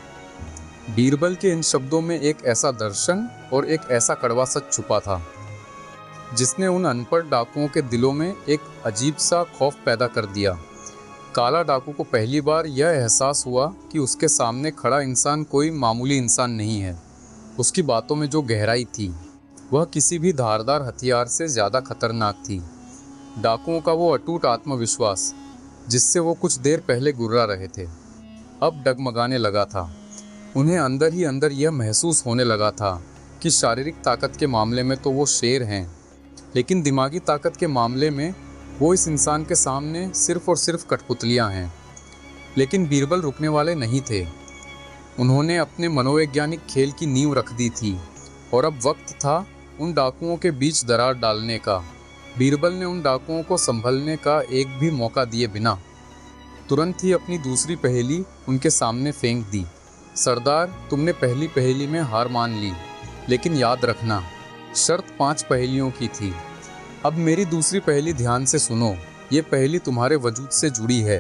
S1: बीरबल के इन शब्दों में एक ऐसा दर्शन और एक ऐसा कड़वा सच छुपा था जिसने उन अनपढ़ डाकुओं के दिलों में एक अजीब सा खौफ पैदा कर दिया। काला डाकू को पहली बार यह एहसास हुआ कि उसके सामने खड़ा इंसान कोई मामूली इंसान नहीं है। उसकी बातों में जो गहराई थी वह किसी भी धारदार हथियार से ज़्यादा खतरनाक थी। डाकुओं का वो अटूट आत्मविश्वास जिससे वो कुछ देर पहले गुर्रा रहे थे अब डगमगाने लगा था। उन्हें अंदर ही अंदर यह महसूस होने लगा था कि शारीरिक ताकत के मामले में तो वो शेर हैं, लेकिन दिमागी ताकत के मामले में वो इस इंसान के सामने सिर्फ और सिर्फ कठपुतलियाँ हैं। लेकिन बीरबल रुकने वाले नहीं थे। उन्होंने अपने मनोवैज्ञानिक खेल की नींव रख दी थी और अब वक्त था उन डाकुओं के बीच दरार डालने का। बीरबल ने उन डाकुओं को संभलने का एक भी मौका दिए बिना तुरंत ही अपनी दूसरी पहेली उनके सामने फेंक दी। सरदार, तुमने पहली पहेली में हार मान ली, लेकिन याद रखना शर्त 5 पहेलियों की थी। अब मेरी दूसरी पहेली ध्यान से सुनो। ये पहेली तुम्हारे वजूद से जुड़ी है।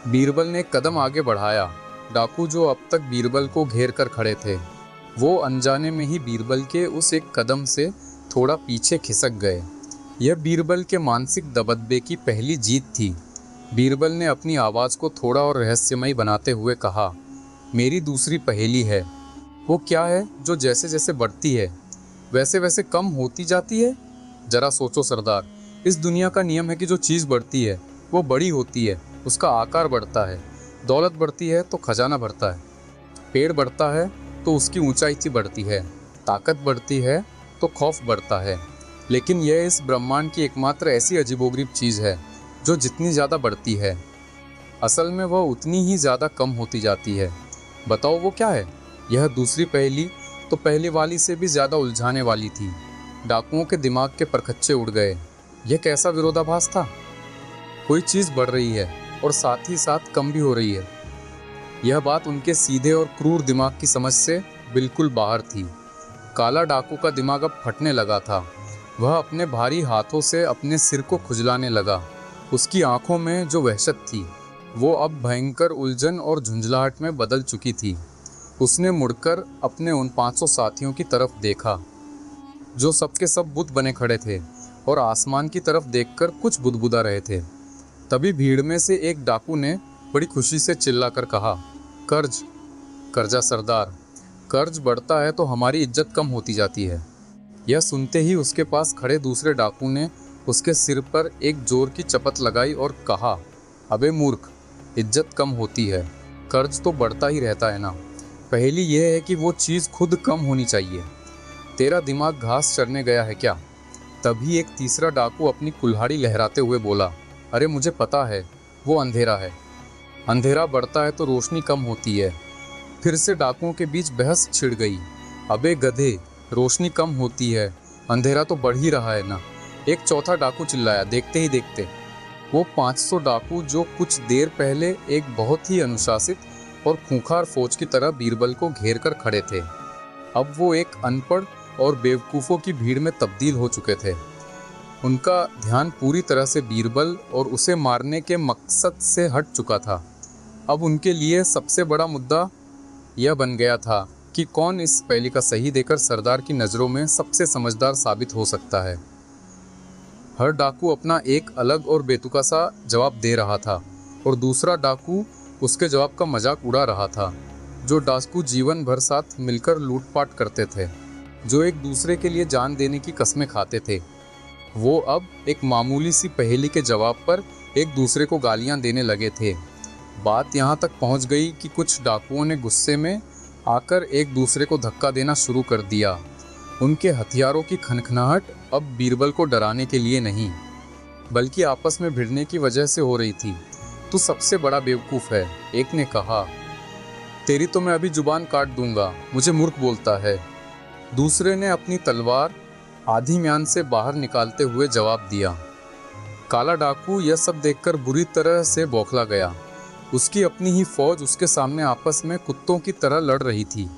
S1: बीरबल ने एक कदम आगे बढ़ाया। डाकू जो अब तक बीरबल को घेर कर खड़े थे वो अनजाने में ही बीरबल के उस एक कदम से थोड़ा पीछे खिसक गए। यह बीरबल के मानसिक दबदबे की पहली जीत थी। बीरबल ने अपनी आवाज़ को थोड़ा और रहस्यमयी बनाते हुए कहा, मेरी दूसरी पहेली है। वो क्या है जो जैसे जैसे बढ़ती है वैसे वैसे कम होती जाती है? जरा सोचो सरदार, इस दुनिया का नियम है कि जो चीज़ बढ़ती है वो बड़ी होती है, उसका आकार बढ़ता है। दौलत बढ़ती है तो खजाना बढ़ता है, पेड़ बढ़ता है तो उसकी ऊंचाई सी बढ़ती है, ताकत बढ़ती है तो खौफ बढ़ता है। लेकिन यह इस ब्रह्मांड की एकमात्र ऐसी अजीबोगरीब चीज़ है जो जितनी ज़्यादा बढ़ती है असल में वह उतनी ही ज़्यादा कम होती जाती है। बताओ वो क्या है? यह दूसरी पहेली तो पहले वाली से भी ज़्यादा उलझाने वाली थी। डाकुओं के दिमाग के परखच्चे उड़ गए। यह कैसा विरोधाभास था? कोई चीज़ बढ़ रही है और साथ ही साथ कम भी हो रही है। यह बात उनके सीधे और क्रूर दिमाग की समझ से बिल्कुल बाहर थी। काला डाकू का दिमाग अब फटने लगा था। वह अपने भारी हाथों से अपने सिर को खुजलाने लगा। उसकी आंखों में जो वहशत थी वो अब भयंकर उलझन और झुंझलाहट में बदल चुकी थी। उसने मुड़कर अपने उन 500 साथियों की तरफ देखा जो सबके सब बुत बने खड़े थे और आसमान की तरफ देखकर कुछ बुदबुदा रहे थे। तभी भीड़ में से एक डाकू ने बड़ी खुशी से चिल्लाकर कहा, कर्ज, कर्जा सरदार, कर्ज बढ़ता है तो हमारी इज्जत कम होती जाती है। यह सुनते ही उसके पास खड़े दूसरे डाकू ने उसके सिर पर एक जोर की चपत लगाई और कहा, अबे मूर्ख, इज्जत कम होती है, कर्ज तो बढ़ता ही रहता है ना। पहेली यह है कि वो चीज़ खुद कम होनी चाहिए। तेरा दिमाग घास चरने गया है क्या? तभी एक तीसरा डाकू अपनी कुल्हाड़ी लहराते हुए बोला, अरे मुझे पता है, वो अंधेरा है। अंधेरा बढ़ता है तो रोशनी कम होती है। फिर से डाकुओं के बीच बहस छिड़ गई। अबे गधे, रोशनी कम होती है, अंधेरा तो बढ़ ही रहा है ना। एक चौथा डाकू चिल्लाया। देखते ही देखते वो 500 डाकू जो कुछ देर पहले एक बहुत ही अनुशासित और खूंखार फौज की तरह बीरबल को घेर कर खड़े थे, अब वो एक अनपढ़ और बेवकूफ़ों की भीड़ में तब्दील हो चुके थे। उनका ध्यान पूरी तरह से बीरबल और उसे मारने के मकसद से हट चुका था। अब उनके लिए सबसे बड़ा मुद्दा यह बन गया था कि कौन इस पहेली का सही देकर सरदार की नज़रों में सबसे समझदार साबित हो सकता है। हर डाकू अपना एक अलग और बेतुका सा जवाब दे रहा था और दूसरा डाकू उसके जवाब का मजाक उड़ा रहा था। जो डाकू जीवन भर साथ मिलकर लूटपाट करते थे, जो एक दूसरे के लिए जान देने की कस्में खाते थे, वो अब एक मामूली सी पहेली के जवाब पर एक दूसरे को गालियां देने लगे थे। बात यहाँ तक पहुँच गई कि कुछ डाकुओं ने गुस्से में आकर एक दूसरे को धक्का देना शुरू कर दिया। उनके हथियारों की खनखनाहट अब बीरबल को डराने के लिए नहीं, बल्कि आपस में भिड़ने की वजह से हो रही थी। तू सबसे बड़ा बेवकूफ़ है, एक ने कहा। तेरी तो मैं अभी जुबान काट दूंगा, मुझे मूर्ख बोलता है। दूसरे ने अपनी तलवार आधी म्यान से बाहर निकालते हुए जवाब दिया। काला डाकू यह सब देखकर बुरी तरह से बौखला गया। उसकी अपनी ही फौज उसके सामने आपस में कुत्तों की तरह लड़ रही थी।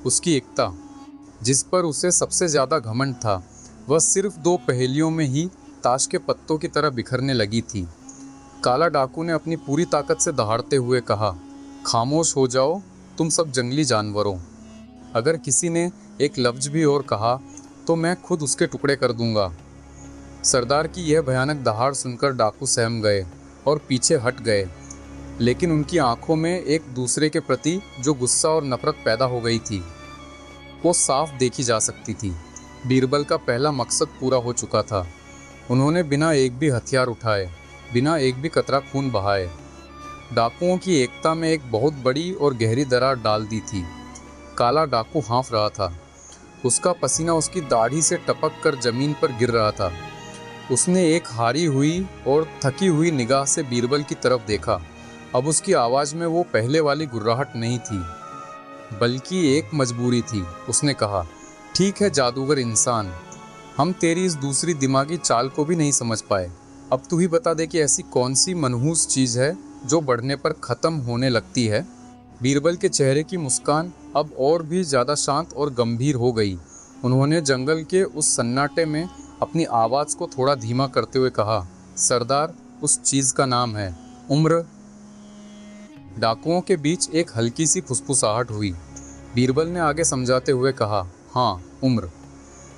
S1: उसकी एकता, जिस पर उसे सबसे ज़्यादा घमंड था, वह सिर्फ 2 पहेलियों में ही ताश के पत्तों की तरह बिखरने लगी थी। काला डाकू ने अपनी पूरी ताकत से दहाड़ते हुए कहा, खामोश हो जाओ तुम सब जंगली जानवरों। अगर किसी ने एक लफ्ज़ भी और कहा तो मैं खुद उसके टुकड़े कर दूंगा। सरदार की यह भयानक दहाड़ सुनकर डाकू सहम गए और पीछे हट गए, लेकिन उनकी आंखों में एक दूसरे के प्रति जो गुस्सा और नफरत पैदा हो गई थी वो साफ देखी जा सकती थी। बीरबल का पहला मकसद पूरा हो चुका था। उन्होंने बिना एक भी हथियार उठाए, बिना एक भी कतरा खून बहाए, डाकुओं की एकता में एक बहुत बड़ी और गहरी दरार डाल दी थी। काला डाकू हाँफ रहा था। उसका पसीना उसकी दाढ़ी से टपक कर जमीन पर गिर रहा था। उसने एक हारी हुई और थकी हुई निगाह से बीरबल की तरफ देखा। अब उसकी आवाज़ में वो पहले वाली गुर्राहट नहीं थी, बल्कि एक मजबूरी थी। उसने कहा, ठीक है जादूगर इंसान, हम तेरी इस दूसरी दिमागी चाल को भी नहीं समझ पाए। अब तू ही बता दे कि ऐसी कौन सी मनहूस चीज़ है जो बढ़ने पर ख़त्म होने लगती है। बीरबल के चेहरे की मुस्कान अब और भी ज़्यादा शांत और गंभीर हो गई। उन्होंने जंगल के उस सन्नाटे में अपनी आवाज़ को थोड़ा धीमा करते हुए कहा, सरदार, उस चीज़ का नाम है उम्र। डाकुओं के बीच एक हल्की सी फुसफुसाहट हुई। बीरबल ने आगे समझाते हुए कहा, हाँ, उम्र।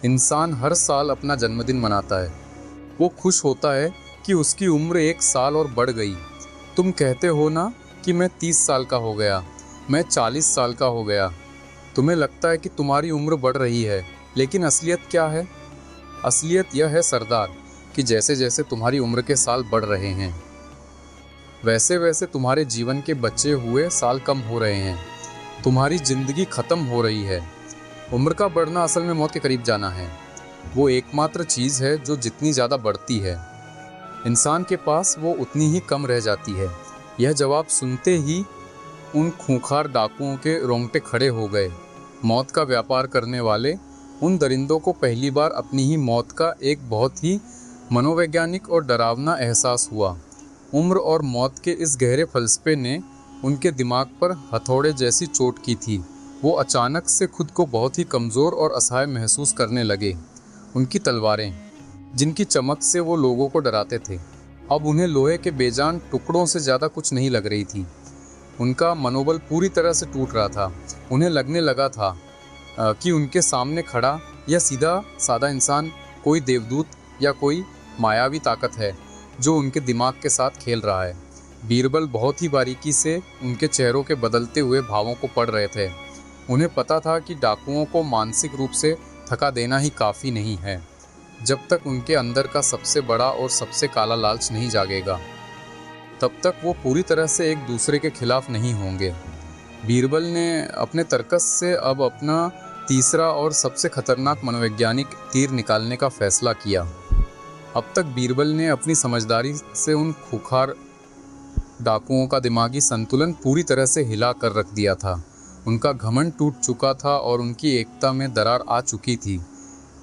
S1: इंसान हर साल अपना जन्मदिन मनाता है। वो खुश होता है कि उसकी उम्र 1 साल और बढ़ गई। तुम कहते हो ना कि मैं 30 साल का हो गया, मैं 40 साल का हो गया। तुम्हें लगता है कि तुम्हारी उम्र बढ़ रही है, लेकिन असलियत क्या है? असलियत यह है सरदार कि जैसे जैसे तुम्हारी उम्र के साल बढ़ रहे हैं वैसे वैसे तुम्हारे जीवन के बचे हुए साल कम हो रहे हैं, तुम्हारी जिंदगी खत्म हो रही है। उम्र का बढ़ना असल में मौत के करीब जाना है। वो एकमात्र चीज़ है जो जितनी ज़्यादा बढ़ती है इंसान के पास वो उतनी ही कम रह जाती है। यह जवाब सुनते ही उन खूंखार डाकुओं के रोंगटे खड़े हो गए। मौत का व्यापार करने वाले उन दरिंदों को पहली बार अपनी ही मौत का एक बहुत ही मनोवैज्ञानिक और डरावना एहसास हुआ। उम्र और मौत के इस गहरे फलसफे ने उनके दिमाग पर हथौड़े जैसी चोट की थी। वो अचानक से खुद को बहुत ही कमज़ोर और असहाय महसूस करने लगे। उनकी तलवारें, जिनकी चमक से वो लोगों को डराते थे, अब उन्हें लोहे के बेजान टुकड़ों से ज़्यादा कुछ नहीं लग रही थी। उनका मनोबल पूरी तरह से टूट रहा था। उन्हें लगने लगा था कि उनके सामने खड़ा या सीधा सादा इंसान कोई देवदूत या कोई मायावी ताकत है जो उनके दिमाग के साथ खेल रहा है। बीरबल बहुत ही बारीकी से उनके चेहरों के बदलते हुए भावों को पढ़ रहे थे। उन्हें पता था कि डाकुओं को मानसिक रूप से थका देना ही काफ़ी नहीं है जब तक उनके अंदर का सबसे बड़ा और सबसे काला लालच नहीं जागेगा, तब तक वो पूरी तरह से एक दूसरे के खिलाफ नहीं होंगे। बीरबल ने अपने तर्कस से अब अपना तीसरा और सबसे खतरनाक मनोवैज्ञानिक तीर निकालने का फैसला किया। अब तक बीरबल ने अपनी समझदारी से उन खूंखार डाकुओं का दिमागी संतुलन पूरी तरह से हिला कर रख दिया था। उनका घमंड टूट चुका था और उनकी एकता में दरार आ चुकी थी।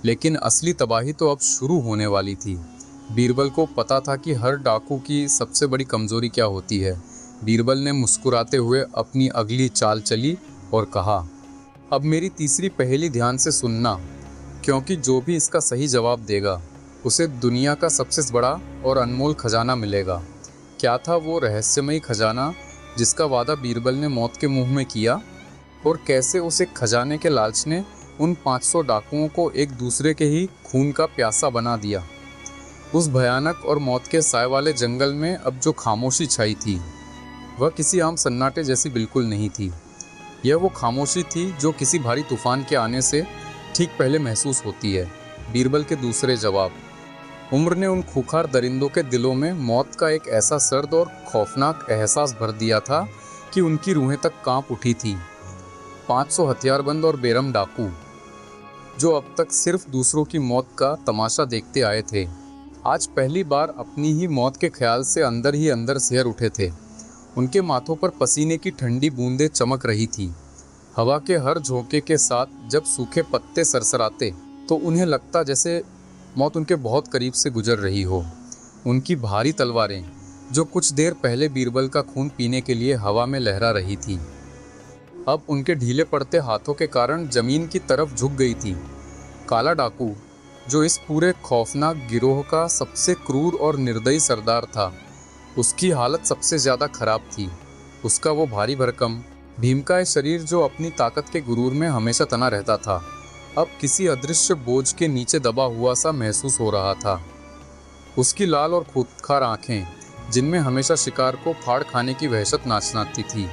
S1: लेकिन असली तबाही तो अब शुरू होने वाली थी। बीरबल को पता था कि हर डाकू की सबसे बड़ी कमज़ोरी क्या होती है। बीरबल ने मुस्कुराते हुए अपनी अगली चाल चली और कहा, अब मेरी तीसरी पहेली ध्यान से सुनना, क्योंकि जो भी इसका सही जवाब देगा उसे दुनिया का सबसे बड़ा और अनमोल खजाना मिलेगा। क्या था वो रहस्यमयी खजाना जिसका वादा बीरबल ने मौत के मुंह में किया, और कैसे उस एक खजाने के लालच ने उन 500 डाकुओं को एक दूसरे के ही खून का प्यासा बना दिया। उस भयानक और मौत के साए वाले जंगल में अब जो खामोशी छाई थी वह किसी आम सन्नाटे जैसी बिल्कुल नहीं थी। यह वो खामोशी थी जो किसी भारी तूफान के आने से ठीक पहले महसूस होती है। बीरबल के दूसरे जवाब। उम्र ने उन खूंखार दरिंदों के दिलों में मौत का एक ऐसा सर्द और खौफनाक एहसास भर दिया था कि उनकी रूहें तक कांप उठी थी। 500 हथियारबंद और बेरहम डाकू जो अब तक सिर्फ दूसरों की मौत का तमाशा देखते आए थे, आज पहली बार अपनी ही मौत के ख्याल से अंदर ही अंदर सिहर उठे थे। उनके माथों पर पसीने की ठंडी बूंदें चमक रही थी। हवा के हर झोंके के साथ जब सूखे पत्ते सरसराते तो उन्हें लगता जैसे मौत उनके बहुत करीब से गुजर रही हो। उनकी भारी तलवारें जो कुछ देर पहले बीरबल का खून पीने के लिए हवा में लहरा रही थी, अब उनके ढीले पड़ते हाथों के कारण जमीन की तरफ झुक गई थी। काला डाकू जो इस पूरे खौफनाक गिरोह का सबसे क्रूर और निर्दयी सरदार था, उसकी हालत सबसे ज़्यादा खराब थी। उसका वो भारी भरकम भीमकाय शरीर जो अपनी ताकत के गुरूर में हमेशा तना रहता था, अब किसी अदृश्य बोझ के नीचे दबा हुआ सा महसूस हो रहा था। उसकी लाल और खूंखार आंखें जिनमें हमेशा शिकार को फाड़ खाने की वहशत नाचनाती थी,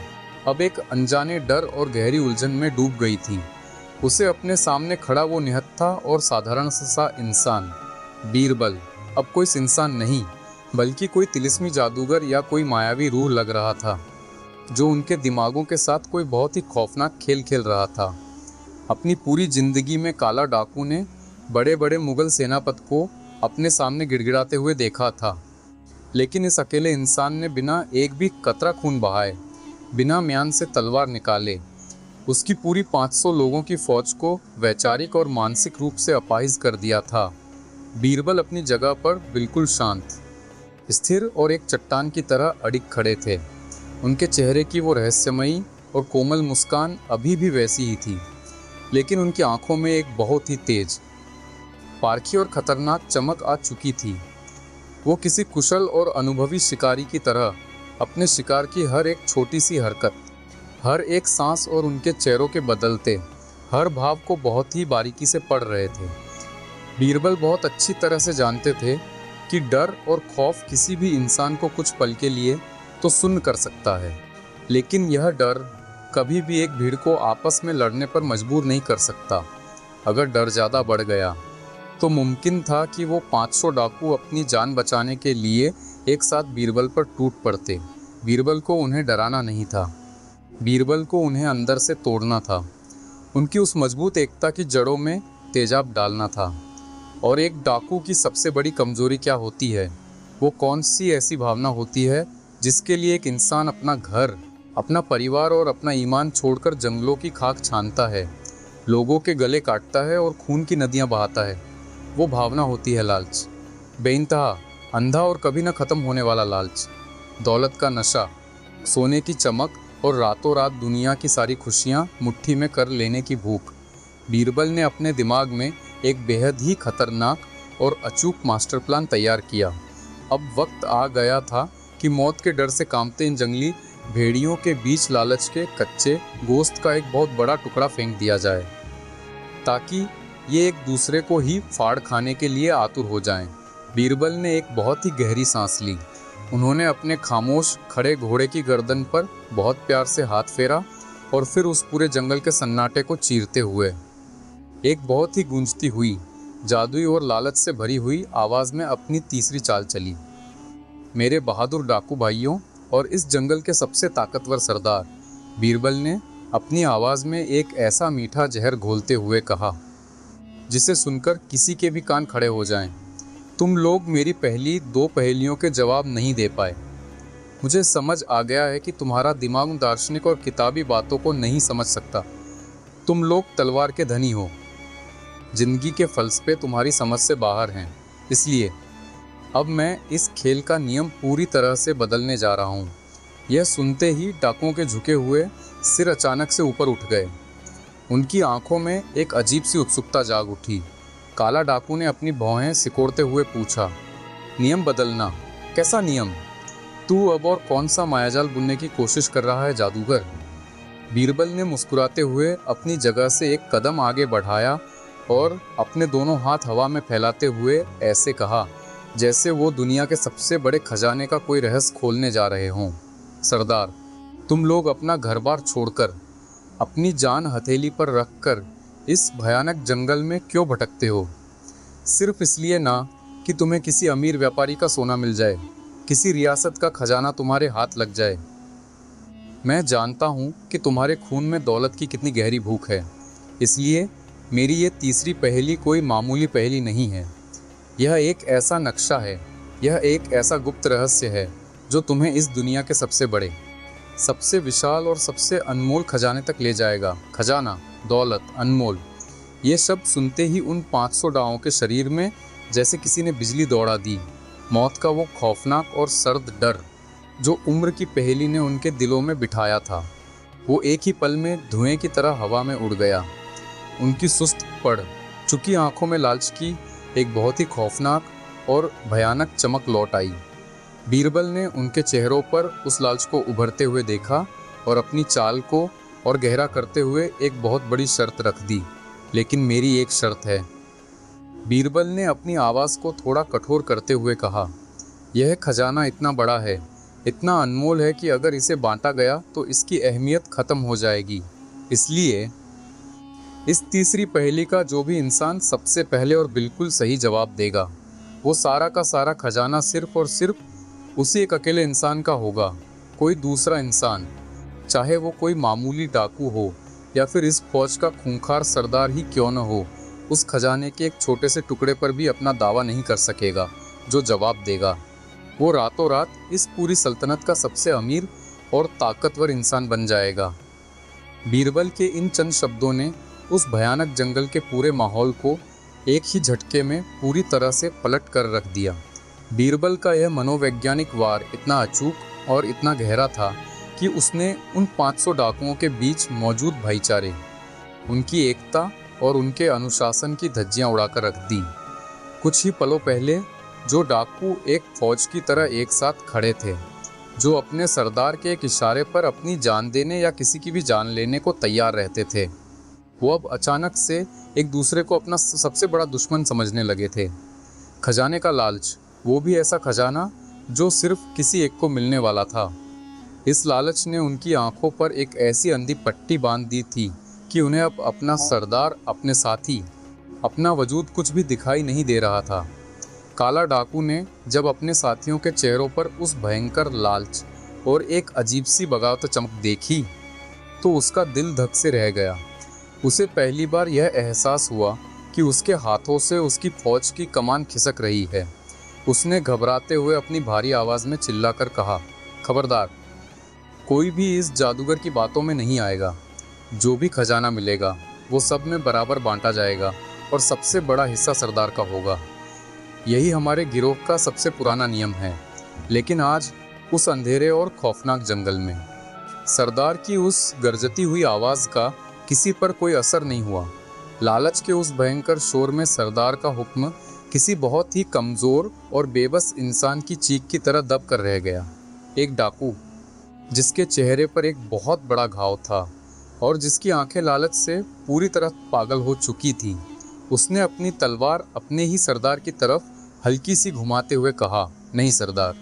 S1: अब एक अनजाने डर और गहरी उलझन में डूब गई थी। उसे अपने सामने खड़ा वो निहत्था और साधारण सा इंसान बीरबल अब कोई इंसान नहीं बल्कि कोई तिलिस्मी जादूगर या कोई मायावी रूह लग रहा था जो उनके दिमागों के साथ कोई बहुत ही खौफनाक खेल खेल रहा था। अपनी पूरी जिंदगी में काला डाकू ने बड़े बड़े मुगल सेनापति को अपने सामने गिड़गिड़ाते हुए देखा था, लेकिन इस अकेले इंसान ने बिना एक भी कतरा खून बहाए, बिना म्यान से तलवार निकाले, उसकी पूरी 500 लोगों की फौज को वैचारिक और मानसिक रूप से अपाहिज कर दिया था। बीरबल अपनी जगह पर बिल्कुल शांत, स्थिर और एक चट्टान की तरह अडिग खड़े थे। उनके चेहरे की वो रहस्यमयी और कोमल मुस्कान अभी भी वैसी ही थी, लेकिन उनकी आंखों में एक बहुत ही तेज, पारखी और खतरनाक चमक आ चुकी थी। वो किसी कुशल और अनुभवी शिकारी की तरह अपने शिकार की हर एक छोटी सी हरकत, हर एक सांस और उनके चेहरों के बदलते हर भाव को बहुत ही बारीकी से पढ़ रहे थे। बीरबल बहुत अच्छी तरह से जानते थे कि डर और खौफ किसी भी इंसान को कुछ पल के लिए तो सुन्न कर सकता है, लेकिन यह डर कभी भी एक भीड़ को आपस में लड़ने पर मजबूर नहीं कर सकता। अगर डर ज़्यादा बढ़ गया तो मुमकिन था कि वो 500 डाकू अपनी जान बचाने के लिए एक साथ बीरबल पर टूट पड़ते। बीरबल को उन्हें डराना नहीं था, बीरबल को उन्हें अंदर से तोड़ना था, उनकी उस मजबूत एकता की जड़ों में तेजाब डालना था। और एक डाकू की सबसे बड़ी कमजोरी क्या होती है? वो कौन सी ऐसी भावना होती है जिसके लिए एक इंसान अपना घर, अपना परिवार और अपना ईमान छोड़कर जंगलों की खाक छानता है, लोगों के गले काटता है और खून की नदियां बहाता है? वो भावना होती है लालच। बेइंतहा, अंधा और कभी न ख़त्म होने वाला लालच। दौलत का नशा, सोने की चमक और रातों रात दुनिया की सारी खुशियां मुट्ठी में कर लेने की भूख। बीरबल ने अपने दिमाग में एक बेहद ही खतरनाक और अचूक मास्टर प्लान तैयार किया। अब वक्त आ गया था कि मौत के डर से कांपते इन जंगली भेड़ियों के बीच लालच के कच्चे गोश्त का एक बहुत बड़ा टुकड़ा फेंक दिया जाए, ताकि ये एक दूसरे को ही फाड़ खाने के लिए आतुर हो जाएं। बीरबल ने एक बहुत ही गहरी सांस ली। उन्होंने अपने खामोश खड़े घोड़े की गर्दन पर बहुत प्यार से हाथ फेरा और फिर उस पूरे जंगल के सन्नाटे को चीरते हुए एक बहुत ही गूंजती हुई, जादुई और लालच से भरी हुई आवाज़ में अपनी तीसरी चाल चली। मेरे बहादुर डाकू भाइयों और इस जंगल के सबसे ताकतवर सरदार, बीरबल ने अपनी आवाज़ में एक ऐसा मीठा जहर घोलते हुए कहा जिसे सुनकर किसी के भी कान खड़े हो जाएं। तुम लोग मेरी पहली 2 पहेलियों के जवाब नहीं दे पाए। मुझे समझ आ गया है कि तुम्हारा दिमाग दार्शनिक और किताबी बातों को नहीं समझ सकता। तुम लोग तलवार के धनी हो, जिंदगी के फलसफे तुम्हारी समझ से बाहर हैं। इसलिए अब मैं इस खेल का नियम पूरी तरह से बदलने जा रहा हूँ। यह सुनते ही डाकुओं के झुके हुए सिर अचानक से ऊपर उठ गए। उनकी आंखों में एक अजीब सी उत्सुकता जाग उठी। काला डाकू ने अपनी भौहें सिकोड़ते हुए पूछा, नियम बदलना? कैसा नियम? तू अब और कौन सा मायाजाल बुनने की कोशिश कर रहा है जादूगर? बीरबल ने मुस्कुराते हुए अपनी जगह से एक कदम आगे बढ़ाया और अपने दोनों हाथ हवा में फैलाते हुए ऐसे कहा जैसे वो दुनिया के सबसे बड़े खजाने का कोई रहस्य खोलने जा रहे हों। सरदार, तुम लोग अपना घर बार छोड़कर, अपनी जान हथेली पर रखकर इस भयानक जंगल में क्यों भटकते हो? सिर्फ इसलिए ना कि तुम्हें किसी अमीर व्यापारी का सोना मिल जाए, किसी रियासत का खजाना तुम्हारे हाथ लग जाए। मैं जानता हूँ कि तुम्हारे खून में दौलत की कितनी गहरी भूख है। इसलिए मेरी ये तीसरी पहेली कोई मामूली पहेली नहीं है। यह एक ऐसा नक्शा है, यह एक ऐसा गुप्त रहस्य है जो तुम्हें इस दुनिया के सबसे बड़े, सबसे विशाल और सबसे अनमोल खजाने तक ले जाएगा। खजाना, दौलत, अनमोल, ये शब्द सुनते ही उन 500 डाकुओं के शरीर में जैसे किसी ने बिजली दौड़ा दी। मौत का वो खौफनाक और सर्द डर जो उम्र की पहेली ने उनके दिलों में बिठाया था, वो एक ही पल में धुएं की तरह हवा में उड़ गया। उनकी सुस्त पड़ चुकी आंखों में लालच की एक बहुत ही खौफनाक और भयानक चमक लौट आई। बीरबल ने उनके चेहरों पर उस लालच को उभरते हुए देखा और अपनी चाल को और गहरा करते हुए एक बहुत बड़ी शर्त रख दी। लेकिन मेरी एक शर्त है। बीरबल ने अपनी आवाज़ को थोड़ा कठोर करते हुए कहा, यह खजाना इतना बड़ा है, इतना अनमोल है कि अगर इसे बांटा गया तो इसकी अहमियत ख़त्म हो जाएगी। इसलिए इस तीसरी पहेली का जो भी इंसान सबसे पहले और बिल्कुल सही जवाब देगा, वो सारा का सारा खजाना सिर्फ और सिर्फ उसी एक अकेले इंसान का होगा। कोई दूसरा इंसान, चाहे वो कोई मामूली डाकू हो या फिर इस फौज का खूंखार सरदार ही क्यों न हो, उस खजाने के एक छोटे से टुकड़े पर भी अपना दावा नहीं कर सकेगा। जो जवाब देगा वो रातों रात इस पूरी सल्तनत का सबसे अमीर और ताकतवर इंसान बन जाएगा। बीरबल के इन चंद शब्दों ने उस भयानक जंगल के पूरे माहौल को एक ही झटके में पूरी तरह से पलट कर रख दिया। बीरबल का यह मनोवैज्ञानिक वार इतना अचूक और इतना गहरा था कि उसने उन 500 डाकुओं के बीच मौजूद भाईचारे, उनकी एकता और उनके अनुशासन की धज्जियां उड़ाकर रख दी। कुछ ही पलों पहले जो डाकू एक फौज की तरह एक साथ खड़े थे, जो अपने सरदार के एक इशारे पर अपनी जान देने या किसी की भी जान लेने को तैयार रहते थे, वो अब अचानक से एक दूसरे को अपना सबसे बड़ा दुश्मन समझने लगे थे। खजाने का लालच, वो भी ऐसा खजाना जो सिर्फ किसी एक को मिलने वाला था। इस लालच ने उनकी आंखों पर एक ऐसी अंधी पट्टी बांध दी थी कि उन्हें अब अपना सरदार, अपने साथी अपना वजूद कुछ भी दिखाई नहीं दे रहा था। काला डाकू ने जब अपने साथियों के चेहरों पर उस भयंकर लालच और एक अजीब सी बगावत चमक देखी तो उसका दिल धक से रह गया। उसे पहली बार यह एहसास हुआ कि उसके हाथों से उसकी फौज की कमान खिसक रही है। उसने घबराते हुए अपनी भारी आवाज़ में चिल्लाकर कहा, खबरदार, कोई भी इस जादूगर की बातों में नहीं आएगा। जो भी खजाना मिलेगा वो सब में बराबर बांटा जाएगा और सबसे बड़ा हिस्सा सरदार का होगा। यही हमारे गिरोह का सबसे पुराना नियम है। लेकिन आज उस अंधेरे और खौफनाक जंगल में सरदार की उस गरजती हुई आवाज़ का किसी पर कोई असर नहीं हुआ। लालच के उस भयंकर शोर में सरदार का हुक्म किसी बहुत ही कमज़ोर और बेबस इंसान की चीख की तरह दब कर रह गया। एक डाकू जिसके चेहरे पर एक बहुत बड़ा घाव था और जिसकी आंखें लालच से पूरी तरह पागल हो चुकी थीं, उसने अपनी तलवार अपने ही सरदार की तरफ हल्की सी घुमाते हुए कहा, नहीं सरदार,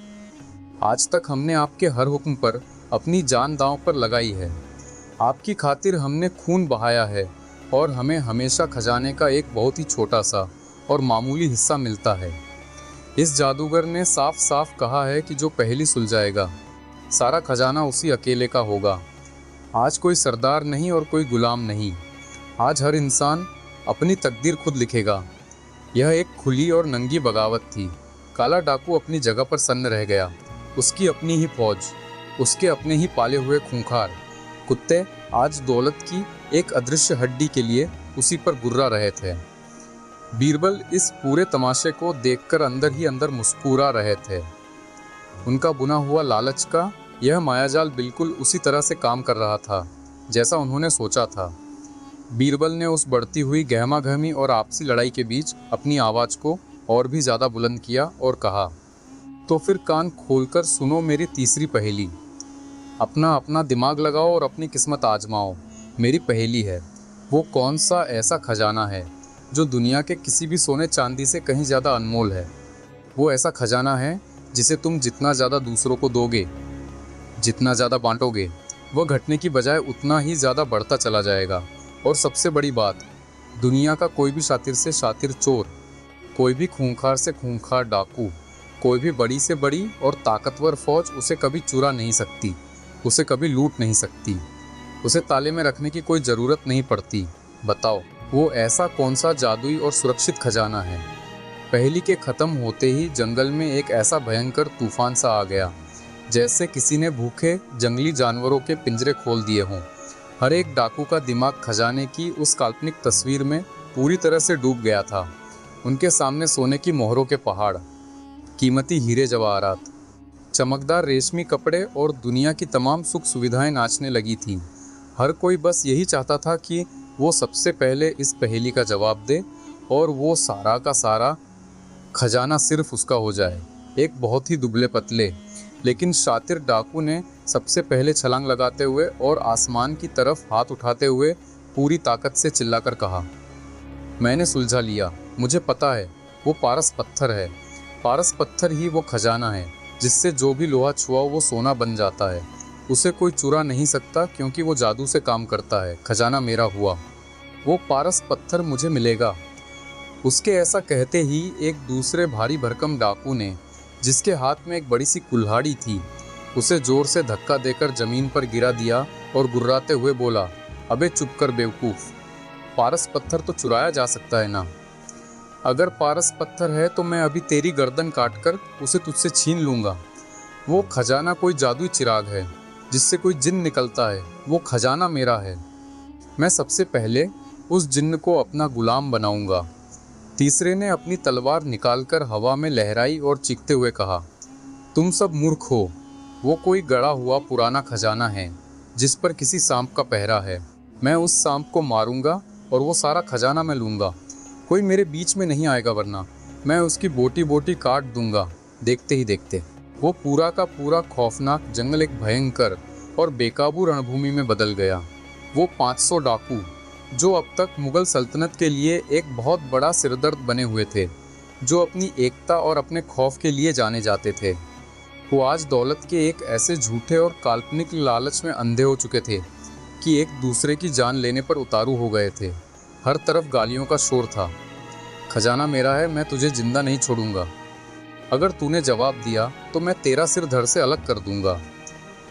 S1: आज तक हमने आपके हर हुक्म पर अपनी जान दांव पर लगाई है। आपकी खातिर हमने खून बहाया है और हमें हमेशा खजाने का एक बहुत ही छोटा सा और मामूली हिस्सा मिलता है। इस जादूगर ने साफ साफ कहा है कि जो पहेली सुलझाएगा सारा खजाना उसी अकेले का होगा। आज कोई सरदार नहीं और कोई गुलाम नहीं। आज हर इंसान अपनी तकदीर खुद लिखेगा। यह एक खुली और नंगी बगावत थी। काला डाकू अपनी जगह पर सन्न रह गया। उसकी अपनी ही फौज, उसके अपने ही पाले हुए खूंखार कुत्ते आज दौलत की एक अदृश्य हड्डी के लिए उसी पर गुर्रा रहे थे। बीरबल इस पूरे तमाशे को देखकर अंदर ही अंदर मुस्कुरा रहे थे। उनका बुना हुआ लालच का यह मायाजाल बिल्कुल उसी तरह से काम कर रहा था जैसा उन्होंने सोचा था। बीरबल ने उस बढ़ती हुई गहमागहमी और आपसी लड़ाई के बीच अपनी आवाज़ को और भी ज़्यादा बुलंद किया और कहा, तो फिर कान खोलकर सुनो मेरी तीसरी पहेली। अपना अपना दिमाग लगाओ और अपनी किस्मत आजमाओ। मेरी पहेली है, वो कौन सा ऐसा खजाना है जो दुनिया के किसी भी सोने चांदी से कहीं ज़्यादा अनमोल है। वो ऐसा खजाना है जिसे तुम जितना ज़्यादा दूसरों को दोगे, जितना ज़्यादा बांटोगे, वह घटने की बजाय उतना ही ज़्यादा बढ़ता चला जाएगा। और सबसे बड़ी बात, दुनिया का कोई भी शातिर से शातिर चोर, कोई भी खूंखार से खूंखार डाकू, कोई भी बड़ी से बड़ी और ताकतवर फौज उसे कभी चुरा नहीं सकती, उसे कभी लूट नहीं सकती। उसे ताले में रखने की कोई ज़रूरत नहीं पड़ती। बताओ, वो ऐसा कौन सा जादुई और सुरक्षित खजाना है। पहेली के ख़त्म होते ही जंगल में एक ऐसा भयंकर तूफान सा आ गया जैसे किसी ने भूखे जंगली जानवरों के पिंजरे खोल दिए हों। हर एक डाकू का दिमाग खजाने की उस काल्पनिक तस्वीर में पूरी तरह से डूब गया था। उनके सामने सोने की मोहरों के पहाड़, कीमती हीरे जवाहरात, चमकदार रेशमी कपड़े और दुनिया की तमाम सुख सुविधाएं नाचने लगी थीं। हर कोई बस यही चाहता था कि वो सबसे पहले इस पहेली का जवाब दे और वो सारा का सारा खजाना सिर्फ उसका हो जाए। एक बहुत ही दुबले पतले लेकिन शातिर डाकू ने सबसे पहले छलांग लगाते हुए और आसमान की तरफ हाथ उठाते हुए पूरी ताकत से चिल्लाकर कहा, मैंने सुलझा लिया। मुझे पता है, वो पारस पत्थर है। पारस पत्थर ही वो खजाना है जिससे जो भी लोहा छुआ वो सोना बन जाता है। उसे कोई चुरा नहीं सकता क्योंकि वो जादू से काम करता है। खजाना मेरा हुआ, वो पारस पत्थर मुझे मिलेगा। उसके ऐसा कहते ही एक दूसरे भारी भरकम डाकू ने, जिसके हाथ में एक बड़ी सी कुल्हाड़ी थी, उसे जोर से धक्का देकर जमीन पर गिरा दिया और गुर्राते हुए बोला, अबे चुप कर बेवकूफ़, पारस पत्थर तो चुराया जा सकता है ना। अगर पारस पत्थर है तो मैं अभी तेरी गर्दन काटकर उसे तुझसे छीन लूँगा। वो खजाना कोई जादुई चिराग है जिससे कोई जिन्न निकलता है। वो खजाना मेरा है। मैं सबसे पहले उस जिन्न को अपना गुलाम बनाऊंगा। तीसरे ने अपनी तलवार निकालकर हवा में लहराई और चीखते हुए कहा, तुम सब मूर्ख हो। वो कोई गड़ा हुआ पुराना खजाना है जिस पर किसी सांप का पहरा है। मैं उस सांप को मारूंगा और वो सारा खजाना मैं लूँगा। कोई मेरे बीच में नहीं आएगा, वरना मैं उसकी बोटी बोटी काट दूंगा। देखते ही देखते वो पूरा का पूरा खौफनाक जंगल एक भयंकर और बेकाबू रणभूमि में बदल गया। वो 500 डाकू जो अब तक मुगल सल्तनत के लिए एक बहुत बड़ा सिरदर्द बने हुए थे, जो अपनी एकता और अपने खौफ के लिए जाने जाते थे, वो आज दौलत के एक ऐसे झूठे और काल्पनिक लालच में अंधे हो चुके थे कि एक दूसरे की जान लेने पर उतारू हो गए थे। हर तरफ गालियों का शोर था खजाना मेरा है, मैं तुझे जिंदा नहीं छोड़ूंगा। अगर तूने जवाब दिया तो मैं तेरा सिर धड़ से अलग कर दूंगा।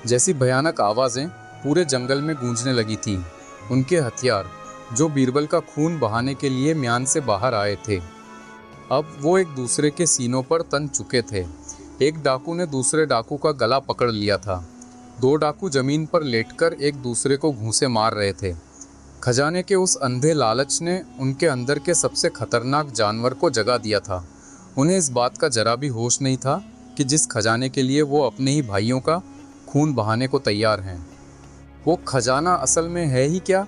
S1: जैसी भयानक आवाज़ें पूरे जंगल में गूंजने लगी थी। उनके हथियार, जो बीरबल का खून बहाने के लिए म्यान से बाहर आए थे, अब वो एक दूसरे के सीनों पर तन चुके थे। एक डाकू ने दूसरे डाकू का गला पकड़ लिया था। दो डाकू जमीन पर लेटकर एक दूसरे को घूंसे मार रहे थे। खजाने के उस अंधे लालच ने उनके अंदर के सबसे खतरनाक जानवर को जगा दिया था। उन्हें इस बात का जरा भी होश नहीं था कि जिस खजाने के लिए वो अपने ही भाइयों का खून बहाने को तैयार हैं, वो खजाना असल में है ही क्या।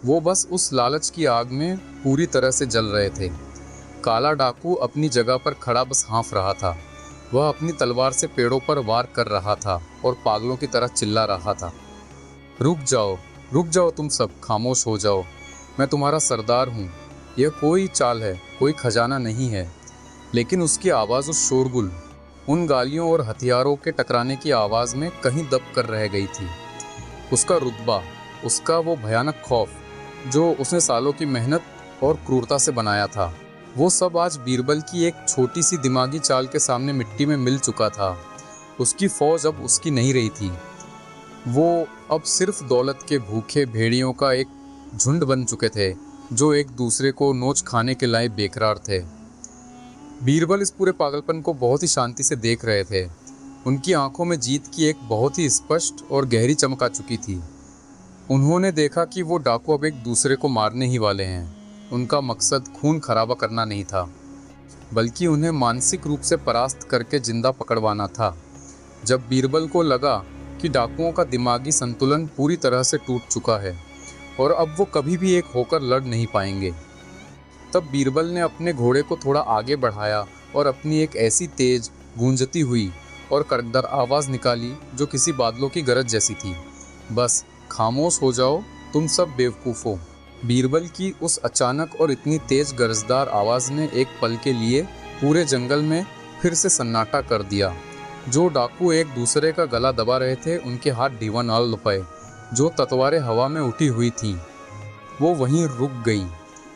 S1: वो बस उस लालच की आग में पूरी तरह से जल रहे थे। काला डाकू अपनी जगह पर खड़ा बस हाँफ रहा था। वह अपनी तलवार से पेड़ों पर वार कर रहा था और पागलों की तरह चिल्ला रहा था, रुक जाओ, रुक जाओ, तुम सब खामोश हो जाओ। मैं तुम्हारा सरदार हूँ। यह कोई चाल है, कोई खजाना नहीं है। लेकिन उसकी आवाज़ उस शोरगुल, उन गालियों और हथियारों के टकराने की आवाज़ में कहीं दब कर रह गई थी। उसका रुतबा, उसका वो भयानक खौफ जो उसने सालों की मेहनत और क्रूरता से बनाया था, वो सब आज बीरबल की एक छोटी सी दिमागी चाल के सामने मिट्टी में मिल चुका था। उसकी फौज अब उसकी नहीं रही थी। वो अब सिर्फ दौलत के भूखे भेड़ियों का एक झुंड बन चुके थे जो एक दूसरे को नोच खाने के लाए बेकरार थे। बीरबल इस पूरे पागलपन को बहुत ही शांति से देख रहे थे। उनकी आंखों में जीत की एक बहुत ही स्पष्ट और गहरी चमक आ चुकी थी। उन्होंने देखा कि वो डाकू अब एक दूसरे को मारने ही वाले हैं। उनका मकसद खून खराबा करना नहीं था, बल्कि उन्हें मानसिक रूप से परास्त करके जिंदा पकड़वाना था। जब बीरबल को लगा कि डाकुओं का दिमागी संतुलन पूरी तरह से टूट चुका है और अब वो कभी भी एक होकर लड़ नहीं पाएंगे, तब बीरबल ने अपने घोड़े को थोड़ा आगे बढ़ाया और अपनी एक ऐसी तेज, गूंजती हुई और कड़कदार आवाज़ निकाली जो किसी बादलों की गरज जैसी थी, बस खामोश हो जाओ तुम सब बेवकूफ़ों। बीरबल की उस अचानक और इतनी तेज गरजदार आवाज़ ने एक पल के लिए पूरे जंगल में फिर से सन्नाटा कर दिया। जो डाकू एक दूसरे का गला दबा रहे थे, उनके हाथ दीवानाल लुपाए। जो तलवारें हवा में उठी हुई थीं, वो वहीं रुक गई।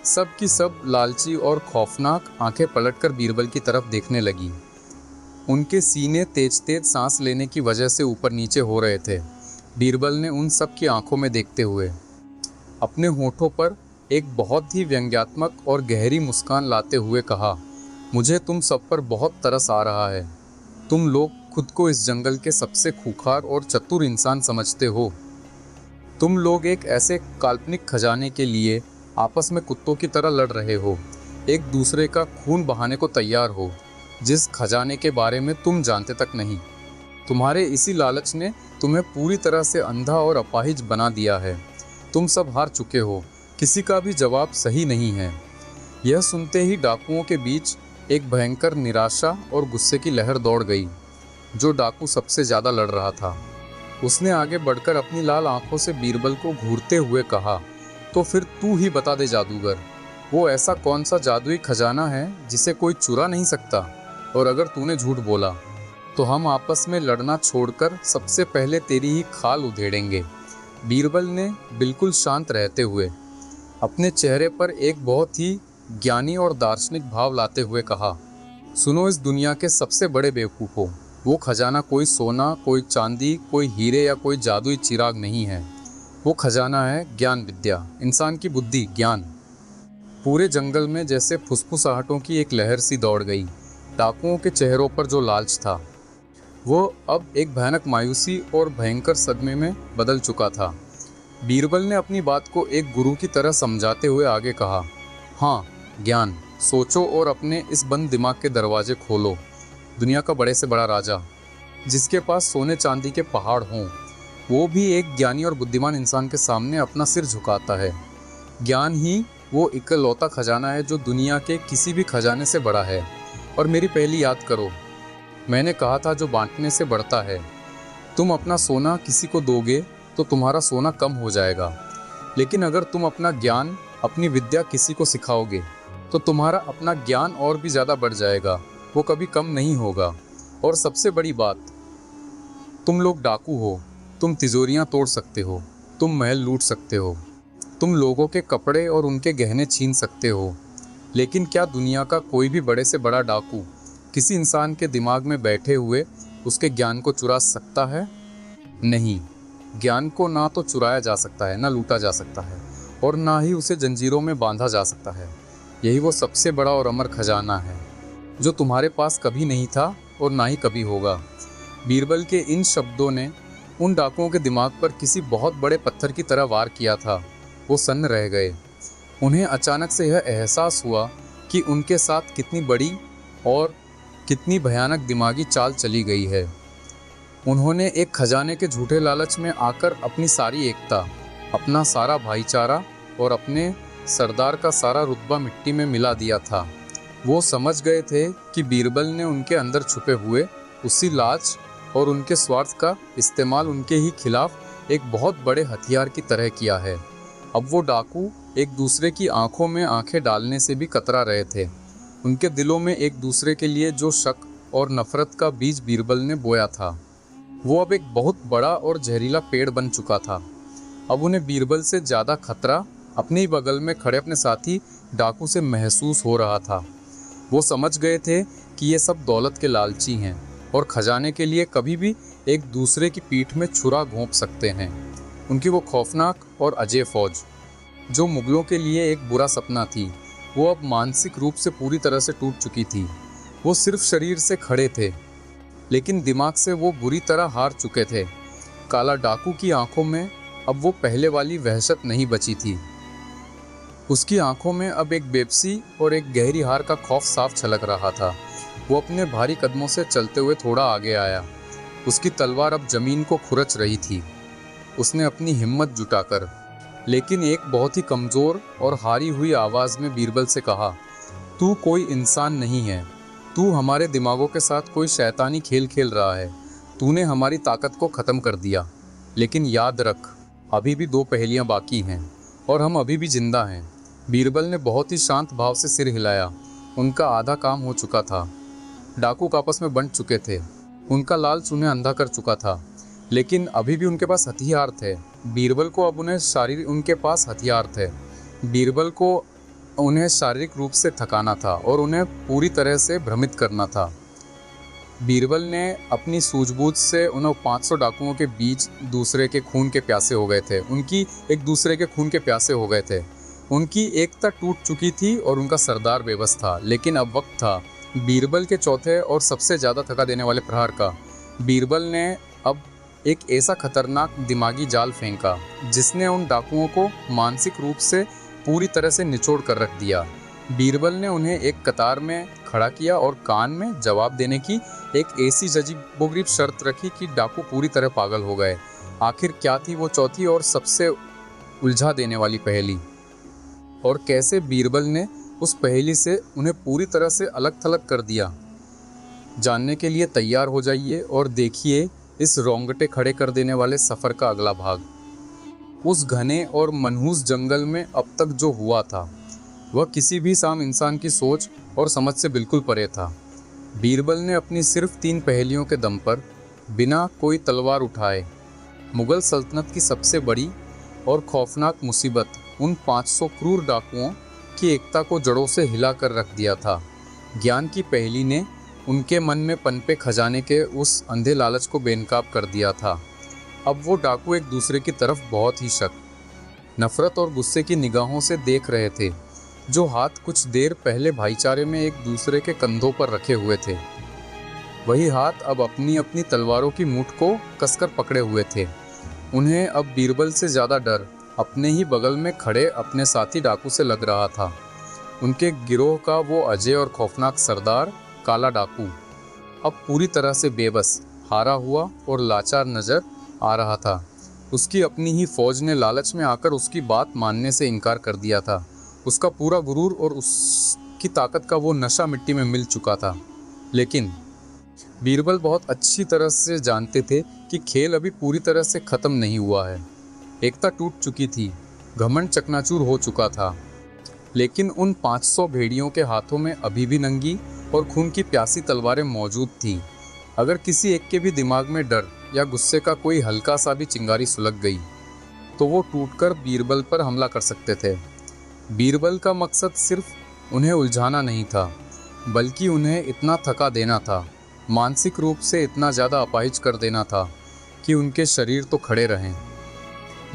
S1: सब की सब लालची और खौफनाक आंखें पलटकर बीरबल की तरफ देखने लगी। उनके सीने तेज तेज सांस लेने की वजह से ऊपर नीचे हो रहे थे। बीरबल ने उन सब की आंखों में देखते हुए अपने होठों पर एक बहुत ही व्यंग्यात्मक और गहरी मुस्कान लाते हुए कहा, मुझे तुम सब पर बहुत तरस आ रहा है। तुम लोग खुद को इस जंगल के सबसे खूंखार और चतुर इंसान समझते हो। तुम लोग एक ऐसे काल्पनिक खजाने के लिए आपस में कुत्तों की तरह लड़ रहे हो, एक दूसरे का खून बहाने को तैयार हो, जिस खजाने के बारे में तुम जानते तक नहीं। तुम्हारे इसी लालच ने तुम्हें पूरी तरह से अंधा और अपाहिज बना दिया है। तुम सब हार चुके हो, किसी का भी जवाब सही नहीं है। यह सुनते ही डाकुओं के बीच एक भयंकर निराशा और गुस्से की लहर दौड़ गई। जो डाकू सबसे ज़्यादा लड़ रहा था, उसने आगे बढ़कर अपनी लाल आंखों से बीरबल को घूरते हुए कहा, तो फिर तू ही बता दे जादूगर, वो ऐसा कौन सा जादुई खजाना है जिसे कोई चुरा नहीं सकता? और अगर तूने झूठ बोला तो हम आपस में लड़ना छोड़कर सबसे पहले तेरी ही खाल उधेड़ेंगे। बीरबल ने बिल्कुल शांत रहते हुए अपने चेहरे पर एक बहुत ही ज्ञानी और दार्शनिक भाव लाते हुए कहा, सुनो इस दुनिया के सबसे बड़े बेवकूफ़ों, वो खजाना कोई सोना, कोई चांदी, कोई हीरे या कोई जादुई चिराग नहीं है। वो खजाना है ज्ञान विद्या, इंसान की बुद्धि, ज्ञान। पूरे जंगल में जैसे फुसफुसाहटों की एक लहर सी दौड़ गई। डाकुओं के चेहरों पर जो लालच था, वो अब एक भयानक मायूसी और भयंकर सदमे में बदल चुका था। बीरबल ने अपनी बात को एक गुरु की तरह समझाते हुए आगे कहा, हाँ ज्ञान, सोचो और अपने इस बंद दिमाग के दरवाजे खोलो। दुनिया का बड़े से बड़ा राजा, जिसके पास सोने चांदी के पहाड़ हों, वो भी एक ज्ञानी और बुद्धिमान इंसान के सामने अपना सिर झुकाता है। ज्ञान ही वो इकलौता खजाना है जो दुनिया के किसी भी खजाने से बड़ा है। और मेरी पहली याद करो, मैंने कहा था जो बांटने से बढ़ता है। तुम अपना सोना किसी को दोगे तो तुम्हारा सोना कम हो जाएगा, लेकिन अगर तुम अपना ज्ञान, अपनी विद्या किसी को सिखाओगे तो तुम्हारा अपना ज्ञान और भी ज़्यादा बढ़ जाएगा, वो कभी कम नहीं होगा। और सबसे बड़ी बात, तुम लोग डाकू हो, तुम तिजोरियां तोड़ सकते हो, तुम महल लूट सकते हो, तुम लोगों के कपड़े और उनके गहने छीन सकते हो, लेकिन क्या दुनिया का कोई भी बड़े से बड़ा डाकू किसी इंसान के दिमाग में बैठे हुए उसके ज्ञान को चुरा सकता है? नहीं, ज्ञान को ना तो चुराया जा सकता है, ना लूटा जा सकता है, और ना ही उसे जंजीरों में बांधा जा सकता है। यही वो सबसे बड़ा और अमर खजाना है जो तुम्हारे पास कभी नहीं था और ना ही कभी होगा। बीरबल के इन शब्दों ने उन डाकुओं के दिमाग पर किसी बहुत बड़े पत्थर की तरह वार किया था। वो सन्न रह गए। उन्हें अचानक से यह एहसास हुआ कि उनके साथ कितनी बड़ी और कितनी भयानक दिमागी चाल चली गई है। उन्होंने एक खजाने के झूठे लालच में आकर अपनी सारी एकता, अपना सारा भाईचारा और अपने सरदार का सारा रुतबा मिट्टी में मिला दिया था। वो समझ गए थे कि बीरबल ने उनके अंदर छुपे हुए उसी लाच और उनके स्वार्थ का इस्तेमाल उनके ही खिलाफ एक बहुत बड़े हथियार की तरह किया है। अब वो डाकू एक दूसरे की आंखों में आंखें डालने से भी कतरा रहे थे। उनके दिलों में एक दूसरे के लिए जो शक और नफरत का बीज बीरबल ने बोया था, वो अब एक बहुत बड़ा और जहरीला पेड़ बन चुका था। अब उन्हें बीरबल से ज़्यादा खतरा अपने ही बगल में खड़े अपने साथी डाकू से महसूस हो रहा था। वो समझ गए थे कि ये सब दौलत के लालची हैं और खजाने के लिए कभी भी एक दूसरे की पीठ में छुरा घोंप सकते हैं। उनकी वो खौफनाक और अजय फौज, जो मुगलों के लिए एक बुरा सपना थी, वो अब मानसिक रूप से पूरी तरह से टूट चुकी थी। वो सिर्फ शरीर से खड़े थे, लेकिन दिमाग से वो बुरी तरह हार चुके थे। काला डाकू की आंखों में अब वो पहले वाली वहशत नहीं बची थी। उसकी आंखों में अब एक बेबसी और एक गहरी हार का खौफ साफ छलक रहा था। वो अपने भारी कदमों से चलते हुए थोड़ा आगे आया। उसकी तलवार अब जमीन को खुरच रही थी। उसने अपनी हिम्मत जुटाकर, लेकिन एक बहुत ही कमज़ोर और हारी हुई आवाज़ में बीरबल से कहा, तू कोई इंसान नहीं है। तू हमारे दिमागों के साथ कोई शैतानी खेल खेल रहा है। तूने हमारी ताकत को ख़त्म कर दिया, लेकिन याद रख, अभी भी 2 पहेलियाँ बाकी हैं और हम अभी भी जिंदा हैं। बीरबल ने बहुत ही शांत भाव से सिर हिलाया। उनका आधा काम हो चुका था। डाकू आपस में बंट चुके थे। उनका लालच उन्हें अंधा कर चुका था, लेकिन अभी भी उनके पास हथियार थे। बीरबल को अब उनके पास हथियार थे। बीरबल को उन्हें शारीरिक रूप से थकाना था और उन्हें पूरी तरह से भ्रमित करना था। बीरबल ने अपनी सूझबूझ से उन 500 डाकुओं के बीच दूसरे के खून के प्यासे हो गए थे। उनकी एक दूसरे के खून के प्यासे हो गए थे। उनकी एकता टूट चुकी थी और उनका सरदार बेबस था। लेकिन अब वक्त था बीरबल के चौथे और सबसे ज़्यादा थका देने वाले प्रहार का। बीरबल ने अब एक ऐसा खतरनाक दिमागी जाल फेंका जिसने उन डाकुओं को मानसिक रूप से पूरी तरह से निचोड़ कर रख दिया। बीरबल ने उन्हें एक कतार में खड़ा किया और कान में जवाब देने की एक ऐसी अजीबोगरीब शर्त रखी कि डाकू पूरी तरह पागल हो गए। आखिर क्या थी वो चौथी और सबसे उलझा देने वाली पहेली, और कैसे बीरबल ने उस पहेली से उन्हें पूरी तरह से अलग थलग कर दिया? जानने के लिए तैयार हो जाइए और देखिए इस रोंगटे खड़े कर देने वाले सफ़र का अगला भाग। उस घने और मनहूस जंगल में अब तक जो हुआ था वह किसी भी साम इंसान की सोच और समझ से बिल्कुल परे था। बीरबल ने अपनी सिर्फ 3 पहेलियों के दम पर बिना कोई तलवार उठाए मुग़ल सल्तनत की सबसे बड़ी और खौफनाक मुसीबत उन 500 क्रूर डाकुओं की एकता को जड़ों से हिला कर रख दिया था। ज्ञान की पहेली ने उनके मन में पनपे खजाने के उस अंधे लालच को बेनकाब कर दिया था। अब वो डाकू एक दूसरे की तरफ बहुत ही शक, नफरत और गुस्से की निगाहों से देख रहे थे। जो हाथ कुछ देर पहले भाईचारे में एक दूसरे के कंधों पर रखे हुए थे, वही हाथ अब अपनी अपनी तलवारों की मूठ को कसकर पकड़े हुए थे। उन्हें अब बीरबल से ज़्यादा डर अपने ही बगल में खड़े अपने साथी डाकू से लग रहा था। उनके गिरोह का वो अजय और खौफनाक सरदार काला डाकू अब पूरी तरह से बेबस, हारा हुआ और लाचार नज़र आ रहा था। उसकी अपनी ही फौज ने लालच में आकर उसकी बात मानने से इनकार कर दिया था। उसका पूरा गुरूर और उसकी ताकत का वो नशा मिट्टी में मिल चुका था। लेकिन बीरबल बहुत अच्छी तरह से जानते थे कि खेल अभी पूरी तरह से ख़त्म नहीं हुआ है। एकता टूट चुकी थी, घमंड चकनाचूर हो चुका था, लेकिन उन 500 भेड़ियों के हाथों में अभी भी नंगी और खून की प्यासी तलवारें मौजूद थीं। अगर किसी एक के भी दिमाग में डर या गुस्से का कोई हल्का सा भी चिंगारी सुलग गई तो वो टूटकर बीरबल पर हमला कर सकते थे। बीरबल का मकसद सिर्फ उन्हें उलझाना नहीं था, बल्कि उन्हें इतना थका देना था, मानसिक रूप से इतना ज़्यादा अपाहिज कर देना था कि उनके शरीर तो खड़े रहें,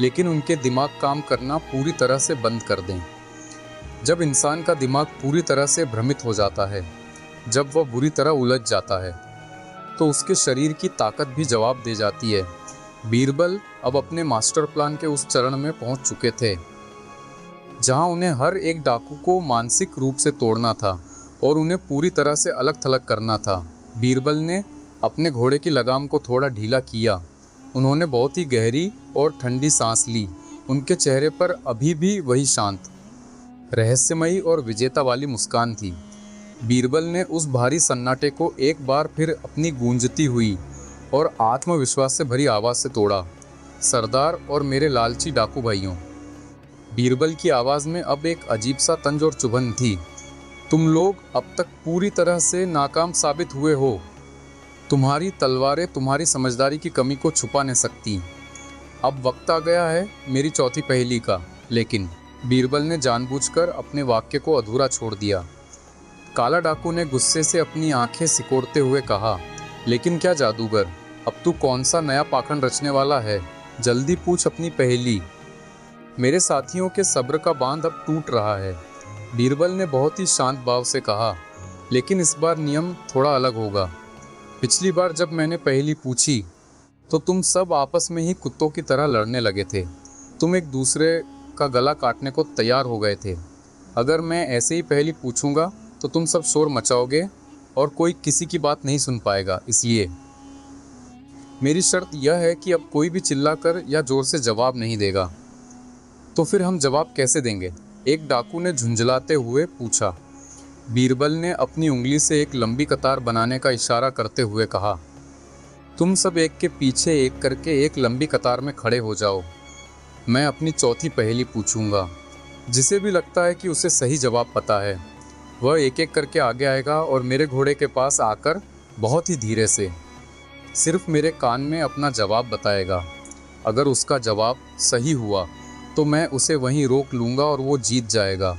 S1: लेकिन उनके दिमाग काम करना पूरी तरह से बंद कर दें। जब इंसान का दिमाग पूरी तरह से भ्रमित हो जाता है, जब वह बुरी तरह उलझ जाता है, तो उसके शरीर की ताकत भी जवाब दे जाती है। बीरबल अब अपने मास्टर प्लान के उस चरण में पहुंच चुके थे जहां उन्हें हर एक डाकू को मानसिक रूप से तोड़ना था और उन्हें पूरी तरह से अलग थलग करना था। बीरबल ने अपने घोड़े की लगाम को थोड़ा ढीला किया। उन्होंने बहुत ही गहरी और ठंडी सांस ली। उनके चेहरे पर अभी भी वही शांत, रहस्यमयी और विजेता वाली मुस्कान थी। बीरबल ने उस भारी सन्नाटे को एक बार फिर अपनी गूंजती हुई और आत्मविश्वास से भरी आवाज़ से तोड़ा। सरदार और मेरे लालची डाकू भाइयों, बीरबल की आवाज़ में अब एक अजीब सा तंज और चुभन थी। तुम लोग अब तक पूरी तरह से नाकाम साबित हुए हो। तुम्हारी तलवारें तुम्हारी समझदारी की कमी को छुपा नहीं सकती। अब वक्त आ गया है मेरी चौथी पहेली का। लेकिन बीरबल ने जानबूझकर अपने वाक्य को अधूरा छोड़ दिया। काला डाकू ने गुस्से से अपनी आंखें सिकोड़ते हुए कहा, लेकिन क्या जादूगर, अब तू कौन सा नया पाखंड रचने वाला है? जल्दी पूछ अपनी पहेली। मेरे साथियों के सब्र का बांध अब टूट रहा है, बीरबल ने बहुत ही शांत भाव से कहा। लेकिन इस बार नियम थोड़ा अलग होगा। पिछली बार जब मैंने पहेली पूछी तो तुम सब आपस में ही कुत्तों की तरह लड़ने लगे थे। तुम एक दूसरे का गला काटने को तैयार हो गए थे। अगर मैं ऐसे ही पहेली पूछूंगा तो तुम सब शोर मचाओगे और कोई किसी की बात नहीं सुन पाएगा। इसलिए मेरी शर्त यह है कि अब कोई भी चिल्लाकर या जोर से जवाब नहीं देगा। तो फिर हम जवाब कैसे देंगे? एक डाकू ने झुंझलाते हुए पूछा। बीरबल ने अपनी उंगली से एक लंबी कतार बनाने का इशारा करते हुए कहा, तुम सब एक के पीछे एक करके एक लंबी कतार में खड़े हो जाओ। मैं अपनी चौथी पहेली पूछूंगा। जिसे भी लगता है कि उसे सही जवाब पता है, वह एक एक करके आगे आएगा और मेरे घोड़े के पास आकर बहुत ही धीरे से सिर्फ मेरे कान में अपना जवाब बताएगा। अगर उसका जवाब सही हुआ तो मैं उसे वहीं रोक लूँगा और वो जीत जाएगा।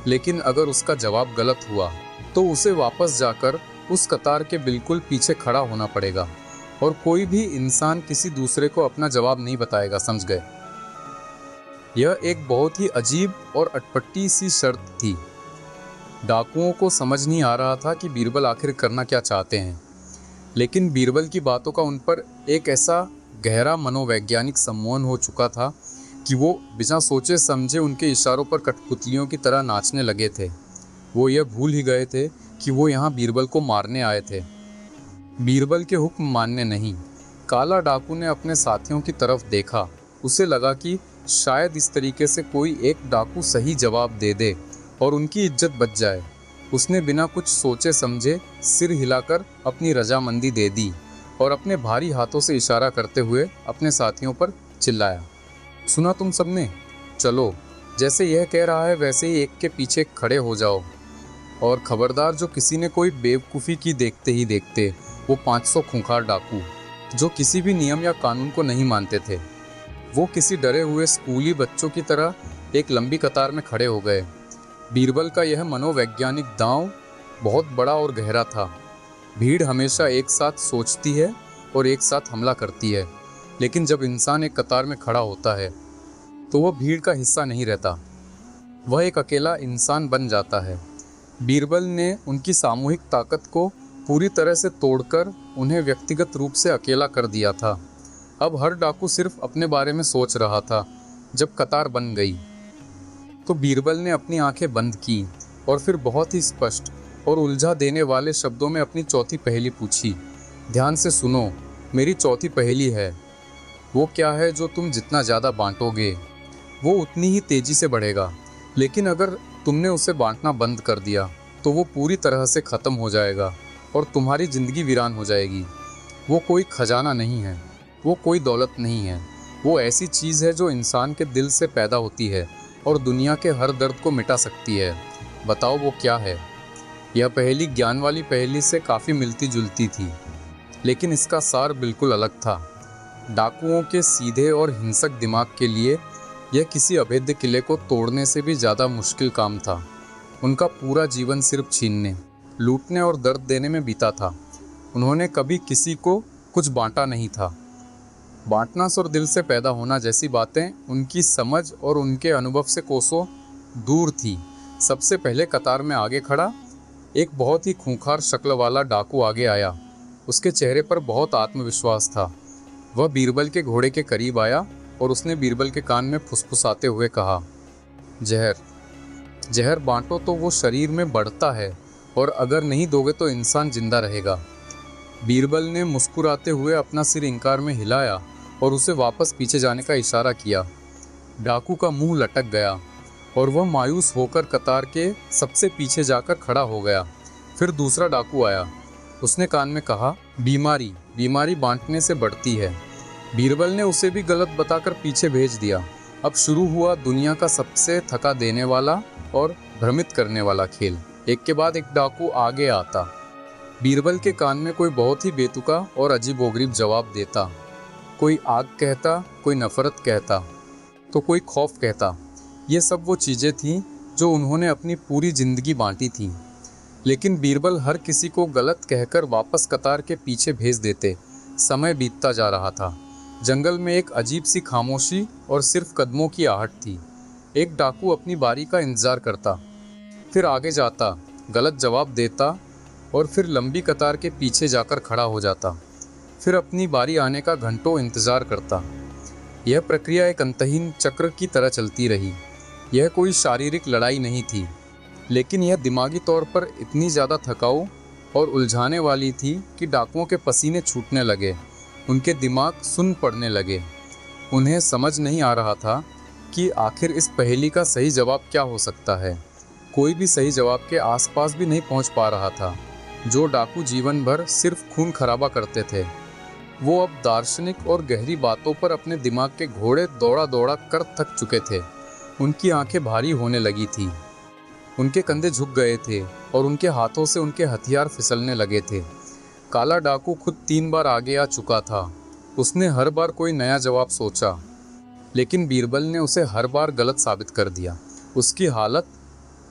S1: लेकिन अगर उसका जवाब गलत हुआ तो उसे वापस जाकर उस कतार के बिल्कुल पीछे खड़ा होना पड़ेगा और कोई भी इंसान किसी दूसरे को अपना जवाब नहीं बताएगा। समझ गए? यह एक बहुत ही अजीब और अटपटी सी शर्त थी। डाकुओं को समझ नहीं आ रहा था कि बीरबल आखिर करना क्या चाहते हैं, लेकिन बीरबल की बातों का उन पर एक ऐसा गहरा मनोवैज्ञानिक सम्मोहन हो चुका था कि वो बिना सोचे समझे उनके इशारों पर कठपुतलियों की तरह नाचने लगे थे। वो यह भूल ही गए थे कि वो यहाँ बीरबल को मारने आए थे, बीरबल के हुक्म मानने नहीं। काला डाकू ने अपने साथियों की तरफ देखा। उसे लगा कि शायद इस तरीके से कोई एक डाकू सही जवाब दे दे और उनकी इज्जत बच जाए। उसने बिना कुछ सोचे समझे सिर हिलाकर अपनी रजामंदी दे दी और अपने भारी हाथों से इशारा करते हुए अपने साथियों पर चिल्लाया, सुना तुम सबने? चलो, जैसे यह कह रहा है वैसे ही एक के पीछे खड़े हो जाओ। और खबरदार, जो किसी ने कोई बेवकूफ़ी की देखते ही देखते वो 500 खूंखार डाकू जो किसी भी नियम या कानून को नहीं मानते थे, वो किसी डरे हुए स्कूली बच्चों की तरह एक लंबी कतार में खड़े हो गए। बीरबल का यह मनोवैज्ञानिक दांव बहुत बड़ा और गहरा था। भीड़ हमेशा एक साथ सोचती है और एक साथ हमला करती है, लेकिन जब इंसान एक कतार में खड़ा होता है तो वह भीड़ का हिस्सा नहीं रहता, वह एक अकेला इंसान बन जाता है। बीरबल ने उनकी सामूहिक ताकत को पूरी तरह से तोड़कर उन्हें व्यक्तिगत रूप से अकेला कर दिया था। अब हर डाकू सिर्फ अपने बारे में सोच रहा था। जब कतार बन गई तो बीरबल ने अपनी आंखें बंद की और फिर बहुत ही स्पष्ट और उलझा देने वाले शब्दों में अपनी चौथी पहेली पूछी। ध्यान से सुनो, मेरी चौथी पहेली है, वो क्या है जो तुम जितना ज़्यादा बांटोगे वो उतनी ही तेज़ी से बढ़ेगा, लेकिन अगर तुमने उसे बांटना बंद कर दिया तो वो पूरी तरह से ख़त्म हो जाएगा और तुम्हारी ज़िंदगी वीरान हो जाएगी। वो कोई खजाना नहीं है, वो कोई दौलत नहीं है, वो ऐसी चीज़ है जो इंसान के दिल से पैदा होती है और दुनिया के हर दर्द को मिटा सकती है। बताओ वो क्या है? यह पहेली ज्ञान वाली पहेली से काफ़ी मिलती जुलती थी, लेकिन इसका सार बिल्कुल अलग था। डाकुओं के सीधे और हिंसक दिमाग के लिए यह किसी अभेद्य किले को तोड़ने से भी ज़्यादा मुश्किल काम था। उनका पूरा जीवन सिर्फ छीनने, लूटने और दर्द देने में बीता था। उन्होंने कभी किसी को कुछ बांटा नहीं था। बांटना और दिल से पैदा होना जैसी बातें उनकी समझ और उनके अनुभव से कोसों दूर थी। सबसे पहले कतार में आगे खड़ा एक बहुत ही खूंखार शक्ल वाला डाकू आगे आया। उसके चेहरे पर बहुत आत्मविश्वास था। वह बीरबल के घोड़े के करीब आया और उसने बीरबल के कान में फुसफुसाते हुए कहा, जहर जहर बांटो तो वो शरीर में बढ़ता है, और अगर नहीं दोगे तो इंसान जिंदा रहेगा। बीरबल ने मुस्कुराते हुए अपना सिर इंकार में हिलाया और उसे वापस पीछे जाने का इशारा किया। डाकू का मुंह लटक गया और वह मायूस होकर कतार के सबसे पीछे जाकर खड़ा हो गया। फिर दूसरा डाकू आया। उसने कान में कहा, बीमारी बीमारी बांटने से बढ़ती है। बीरबल ने उसे भी गलत बताकर पीछे भेज दिया। अब शुरू हुआ दुनिया का सबसे थका देने वाला और भ्रमित करने वाला खेल। एक के बाद एक डाकू आगे आता। बीरबल के कान में कोई बहुत ही बेतुका और अजीबोगरीब जवाब देता। कोई आग कहता, कोई नफरत कहता, तो कोई खौफ कहता। ये सब वो चीज़ें थीं जो उन्होंने अपनी पूरी जिंदगी बांटी थीं। लेकिन बीरबल हर किसी को गलत कहकर वापस कतार के पीछे भेज देते। समय बीतता जा रहा था। जंगल में एक अजीब सी खामोशी और सिर्फ कदमों की आहट थी। एक डाकू अपनी बारी का इंतज़ार करता, फिर आगे जाता, गलत जवाब देता और फिर लंबी कतार के पीछे जाकर खड़ा हो जाता। फिर अपनी बारी आने का घंटों इंतज़ार करता। यह प्रक्रिया एक अंतहीन चक्र की तरह चलती रही। यह कोई शारीरिक लड़ाई नहीं थी, लेकिन यह दिमागी तौर पर इतनी ज़्यादा थकाऊ और उलझाने वाली थी कि डाकुओं के पसीने छूटने लगे। उनके दिमाग सुन्न पड़ने लगे। उन्हें समझ नहीं आ रहा था कि आखिर इस पहेली का सही जवाब क्या हो सकता है। कोई भी सही जवाब के आसपास भी नहीं पहुंच पा रहा था। जो डाकू जीवन भर सिर्फ खून खराबा करते थे, वो अब दार्शनिक और गहरी बातों पर अपने दिमाग के घोड़े दौड़ा दौड़ा कर थक चुके थे। उनकी आंखें भारी होने लगी थी, उनके कंधे झुक गए थे और उनके हाथों से उनके हथियार फिसलने लगे थे। काला डाकू खुद 3 बार आगे आ चुका था। उसने हर बार कोई नया जवाब सोचा, लेकिन बीरबल ने उसे हर बार गलत साबित कर दिया। उसकी हालत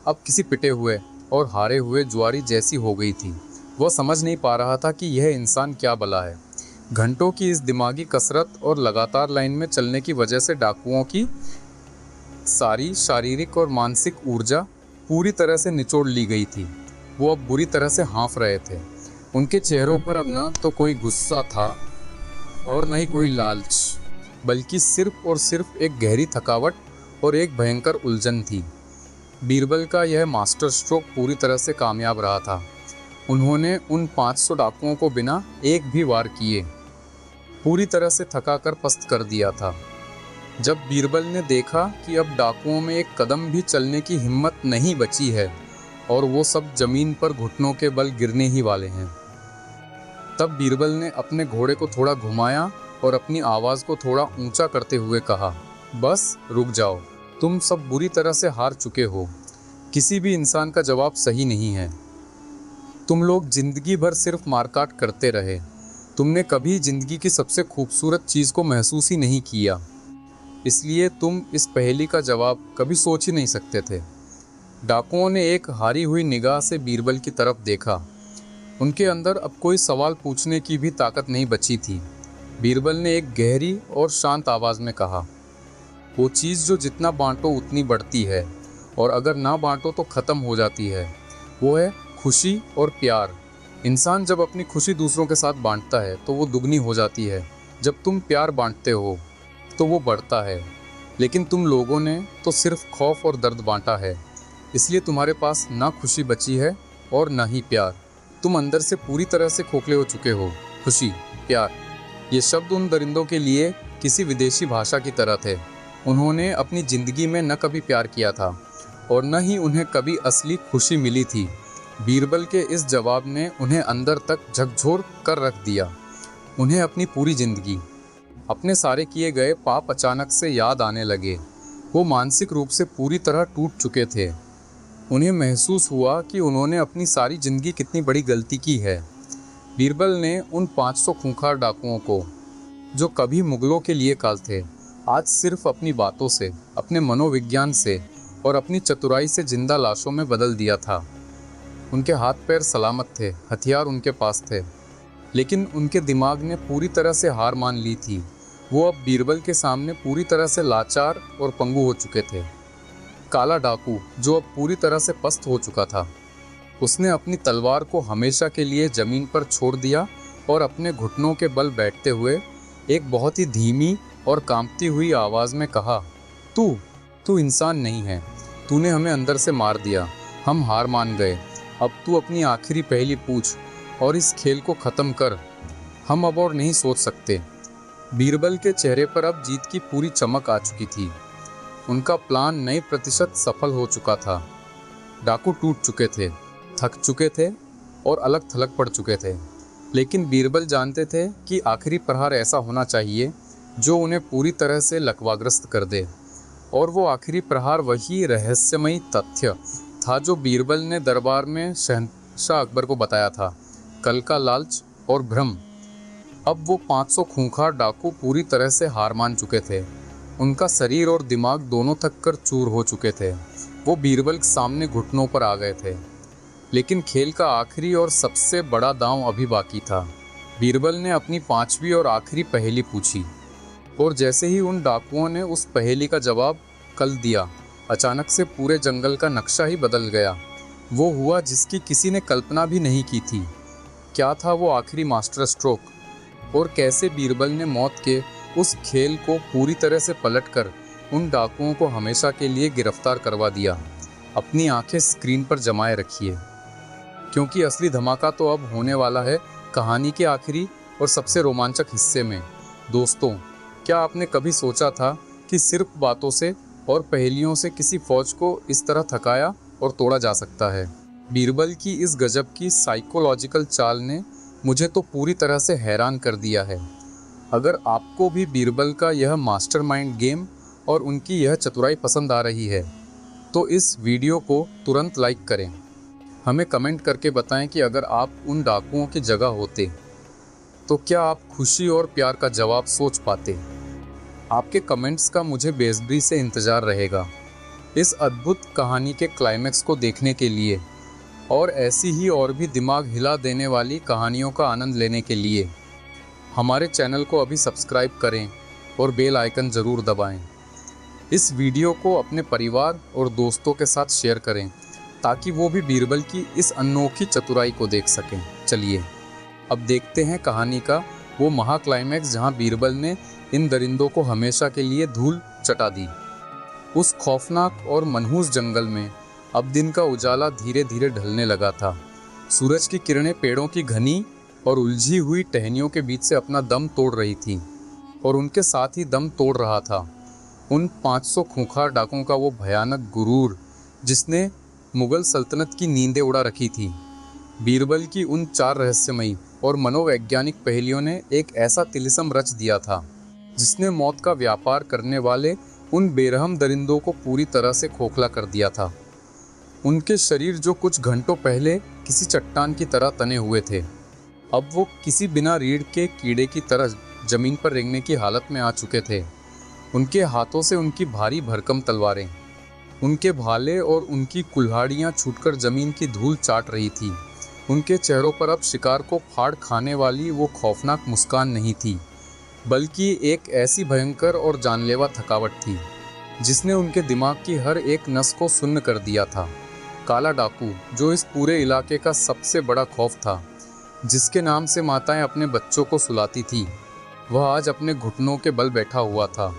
S1: अब किसी पिटे हुए और हारे हुए जुआरी जैसी हो गई थी। वह समझ नहीं पा रहा था कि यह इंसान क्या बला है। घंटों की इस दिमागी कसरत और लगातार लाइन में चलने की वजह से डाकुओं की सारी शारीरिक और मानसिक ऊर्जा पूरी तरह से निचोड़ ली गई थी। वो अब बुरी तरह से हाँफ रहे थे। उनके चेहरों पर अब न तो कोई गुस्सा था और न ही कोई लालच, बल्कि सिर्फ और सिर्फ एक गहरी थकावट और एक भयंकर उलझन थी। बीरबल का यह मास्टर स्ट्रोक पूरी तरह से कामयाब रहा था। उन्होंने उन 500 डाकुओं को बिना एक भी वार किए पूरी तरह से थका कर पस्त कर दिया था। जब बीरबल ने देखा कि अब डाकुओं में एक कदम भी चलने की हिम्मत नहीं बची है और वो सब जमीन पर घुटनों के बल गिरने ही वाले हैं, तब बीरबल ने अपने घोड़े को थोड़ा घुमाया और अपनी आवाज़ को थोड़ा ऊंचा करते हुए कहा, बस रुक जाओ, तुम सब बुरी तरह से हार चुके हो। किसी भी इंसान का जवाब सही नहीं है। तुम लोग जिंदगी भर सिर्फ मारकाट करते रहे। तुमने कभी जिंदगी की सबसे खूबसूरत चीज़ को महसूस ही नहीं किया, इसलिए तुम इस पहेली का जवाब कभी सोच ही नहीं सकते थे। डाकुओं ने एक हारी हुई निगाह से बीरबल की तरफ देखा। उनके अंदर अब कोई सवाल पूछने की भी ताकत नहीं बची थी। बीरबल ने एक गहरी और शांत आवाज़ में कहा, वो चीज़ जो जितना बांटो उतनी बढ़ती है और अगर ना बांटो तो ख़त्म हो जाती है, वो है खुशी और प्यार। इंसान जब अपनी खुशी दूसरों के साथ बांटता है तो वो दुगनी हो जाती है। जब तुम प्यार बांटते हो तो वो बढ़ता है। लेकिन तुम लोगों ने तो सिर्फ खौफ और दर्द बांटा है, इसलिए तुम्हारे पास ना खुशी बची है और ना ही प्यार। तुम अंदर से पूरी तरह से खोखले हो चुके हो। खुशी, प्यार, ये शब्द उन दरिंदों के लिए किसी विदेशी भाषा की तरह थे। उन्होंने अपनी ज़िंदगी में न कभी प्यार किया था और न ही उन्हें कभी असली खुशी मिली थी। बीरबल के इस जवाब ने उन्हें अंदर तक झकझोर कर रख दिया। उन्हें अपनी पूरी ज़िंदगी, अपने सारे किए गए पाप अचानक से याद आने लगे। वो मानसिक रूप से पूरी तरह टूट चुके थे। उन्हें महसूस हुआ कि उन्होंने अपनी सारी ज़िंदगी कितनी बड़ी गलती की है। बीरबल ने उन 500 खूंखार डाकुओं को, जो कभी मुगलों के लिए काल थे, आज सिर्फ अपनी बातों से, अपने मनोविज्ञान से और अपनी चतुराई से जिंदा लाशों में बदल दिया था। उनके हाथ पैर सलामत थे, हथियार उनके पास थे, लेकिन उनके दिमाग ने पूरी तरह से हार मान ली थी। वो अब बीरबल के सामने पूरी तरह से लाचार और पंगु हो चुके थे। काला डाकू, जो अब पूरी तरह से पस्त हो चुका था, उसने अपनी तलवार को हमेशा के लिए जमीन पर छोड़ दिया और अपने घुटनों के बल बैठते हुए एक बहुत ही धीमी और कांपती हुई आवाज़ में कहा, तू इंसान नहीं है। तूने हमें अंदर से मार दिया। हम हार मान गए। अब तू अपनी आखिरी पहेली पूछ और इस खेल को ख़त्म कर। हम अब और नहीं सोच सकते। बीरबल के चेहरे पर अब जीत की पूरी चमक आ चुकी थी। उनका प्लान 90% सफल हो चुका था। डाकू टूट चुके थे, थक चुके थे और अलग थलग पड़ चुके थे, लेकिन बीरबल जानते थे कि आखिरी प्रहार ऐसा होना चाहिए जो उन्हें पूरी तरह से लकवाग्रस्त कर दे। और वो आखिरी प्रहार वही रहस्यमयी तथ्य था जो बीरबल ने दरबार में शहंशाह अकबर को बताया था, कल का लालच और भ्रम। अब वो 500 खूंखार डाकू पूरी तरह से हार मान चुके थे। उनका शरीर और दिमाग दोनों थक कर चूर हो चुके थे। वो बीरबल के सामने घुटनों पर आ गए थे। लेकिन खेल का आखिरी और सबसे बड़ा दांव अभी बाकी था। बीरबल ने अपनी 5वीं और आखिरी पहेली पूछी, और जैसे ही उन डाकुओं ने उस पहेली का जवाब कल दिया, अचानक से पूरे जंगल का नक्शा ही बदल गया। वो हुआ जिसकी किसी ने कल्पना भी नहीं की थी। क्या था वो आखिरी मास्टर स्ट्रोक, और कैसे बीरबल ने मौत के उस खेल को पूरी तरह से पलटकर उन डाकुओं को हमेशा के लिए गिरफ्तार करवा दिया। अपनी आंखें स्क्रीन पर जमाए रखिए, क्योंकि असली धमाका तो अब होने वाला है कहानी के आखिरी और सबसे रोमांचक हिस्से में। दोस्तों, क्या आपने कभी सोचा था कि सिर्फ बातों से और पहेलियों से किसी फौज को इस तरह थकाया और तोड़ा जा सकता है? बीरबल की इस गजब की साइकोलॉजिकल चाल ने मुझे तो पूरी तरह से हैरान कर दिया है। अगर आपको भी बीरबल का यह मास्टरमाइंड गेम और उनकी यह चतुराई पसंद आ रही है, तो इस वीडियो को तुरंत लाइक करें। हमें कमेंट करके बताएं कि अगर आप उन डाकुओं की जगह होते तो क्या आप खुशी और प्यार का जवाब सोच पाते? आपके कमेंट्स का मुझे बेसब्री से इंतज़ार रहेगा इस अद्भुत कहानी के क्लाइमैक्स को देखने के लिए, और ऐसी ही और भी दिमाग हिला देने वाली कहानियों का आनंद लेने के लिए। हमारे चैनल को अभी सब्सक्राइब करें और बेल आइकन ज़रूर दबाएं। इस वीडियो को अपने परिवार और दोस्तों के साथ शेयर करें ताकि वो भी बीरबल की इस अनोखी चतुराई को देख सकें। चलिए अब देखते हैं कहानी का वो महा क्लाइमैक्स जहाँ बीरबल ने इन दरिंदों को हमेशा के लिए धूल चटा दी। उस खौफनाक और मनहूस जंगल में अब दिन का उजाला धीरे धीरे ढलने लगा था। सूरज की किरणें पेड़ों की घनी और उलझी हुई टहनियों के बीच से अपना दम तोड़ रही थी, और उनके साथ ही दम तोड़ रहा था उन 500 खूंखार डाकुओं का वो भयानक गुरूर जिसने मुगल सल्तनत की नींदें उड़ा रखी थी। बीरबल की उन 4 रहस्यमयी और मनोवैज्ञानिक पहेलियों ने एक ऐसा तिलिस्म रच दिया था जिसने मौत का व्यापार करने वाले उन बेरहम दरिंदों को पूरी तरह से खोखला कर दिया था। उनके शरीर जो कुछ घंटों पहले किसी चट्टान की तरह तने हुए थे, अब वो किसी बिना रीढ़ के कीड़े की तरह जमीन पर रेंगने की हालत में आ चुके थे। उनके हाथों से उनकी भारी भरकम तलवारें, उनके भाले और उनकी कुल्हाड़ियाँ छूटकर जमीन की धूल चाट रही थी। उनके चेहरों पर अब शिकार को फाड़ खाने वाली वो खौफनाक मुस्कान नहीं थी, बल्कि एक ऐसी भयंकर और जानलेवा थकावट थी जिसने उनके दिमाग की हर एक नस को सुन्न कर दिया था। काला डाकू, जो इस पूरे इलाके का सबसे बड़ा खौफ था, जिसके नाम से माताएं अपने बच्चों को सुलाती थी, वह आज अपने घुटनों के बल बैठा हुआ था।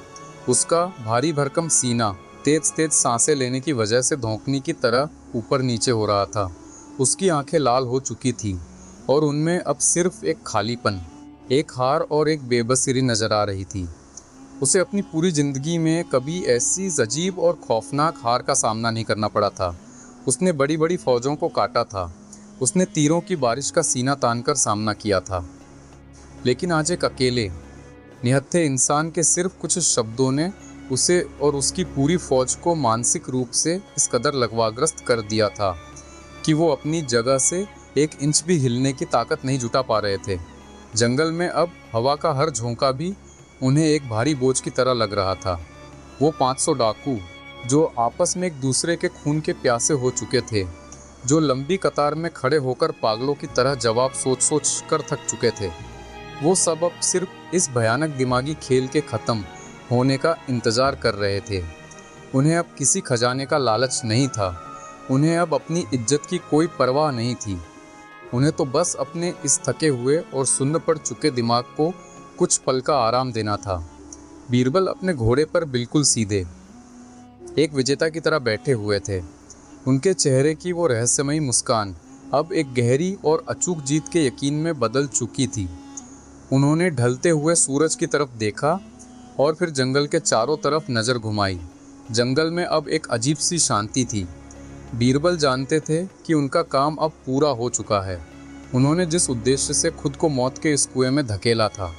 S1: उसका भारी भरकम सीना तेज तेज सांसें लेने की वजह से धौंकनी की तरह ऊपर नीचे हो रहा था। उसकी आंखें लाल हो चुकी थीं और उनमें अब सिर्फ एक खालीपन, एक हार और एक बेबसी नजर आ रही थी। उसे अपनी पूरी जिंदगी में कभी ऐसी अजीब और खौफनाक हार का सामना नहीं करना पड़ा था। उसने बड़ी बड़ी फौजों को काटा था, उसने तीरों की बारिश का सीना तानकर सामना किया था, लेकिन आज एक अकेले निहत्थे इंसान के सिर्फ कुछ शब्दों ने उसे और उसकी पूरी फौज को मानसिक रूप से इस कदर लकवाग्रस्त कर दिया था कि वो अपनी जगह से 1 इंच भी हिलने की ताकत नहीं जुटा पा रहे थे। जंगल में अब हवा का हर झोंका भी उन्हें एक भारी बोझ की तरह लग रहा था। वो 500 डाकू जो आपस में एक दूसरे के खून के प्यासे हो चुके थे, जो लंबी कतार में खड़े होकर पागलों की तरह जवाब सोच सोच कर थक चुके थे। वो सब अब सिर्फ इस भयानक दिमागी खेल के ख़त्म होने का इंतज़ार कर रहे थे। उन्हें अब किसी खजाने का लालच नहीं था, उन्हें अब अपनी इज्जत की कोई परवाह नहीं थी। उन्हें तो बस अपने इस थके हुए और सुन्न पड़ चुके दिमाग को कुछ पल का आराम देना था। बीरबल अपने घोड़े पर बिल्कुल सीधे, एक विजेता की तरह बैठे हुए थे। उनके चेहरे की वो रहस्यमयी मुस्कान अब एक गहरी और अचूक जीत के यकीन में बदल चुकी थी। उन्होंने ढलते हुए सूरज की तरफ देखा और फिर जंगल के चारों तरफ नज़र घुमाई। जंगल में अब एक अजीब सी शांति थी। बीरबल जानते थे कि उनका काम अब पूरा हो चुका है। उन्होंने जिस उद्देश्य से खुद को मौत के इस कुएं में धकेला था,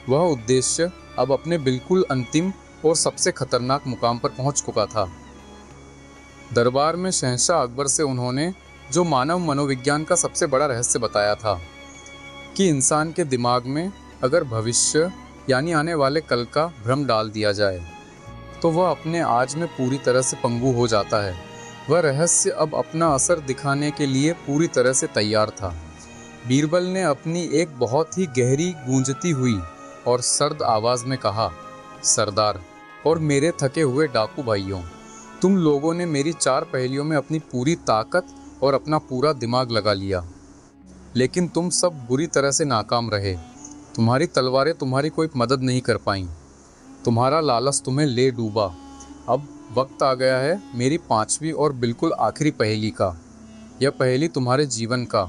S1: वह उद्देश्य अब अपने बिल्कुल अंतिम और सबसे खतरनाक मुकाम पर पहुंच चुका था। दरबार में शहंशाह अकबर से उन्होंने जो मानव मनोविज्ञान का सबसे बड़ा रहस्य बताया था कि इंसान के दिमाग में अगर भविष्य यानी आने वाले कल का भ्रम डाल दिया जाए तो वह अपने आज में पूरी तरह से पंगु हो जाता है। वह रहस्य अब अपना असर दिखाने के लिए पूरी तरह से तैयार था। बीरबल ने अपनी एक बहुत ही गहरी गूंजती हुई और सर्द आवाज़ में कहा, सरदार और मेरे थके हुए डाकू भाइयों, तुम लोगों ने मेरी 4 पहेलियों में अपनी पूरी ताकत और अपना पूरा दिमाग लगा लिया, लेकिन तुम सब बुरी तरह से नाकाम रहे। तुम्हारी तलवारें तुम्हारी कोई मदद नहीं कर पाईं। तुम्हारा लालच तुम्हें ले डूबा। अब वक्त आ गया है मेरी 5वीं और बिल्कुल आखिरी पहेली का। यह पहेली तुम्हारे जीवन का,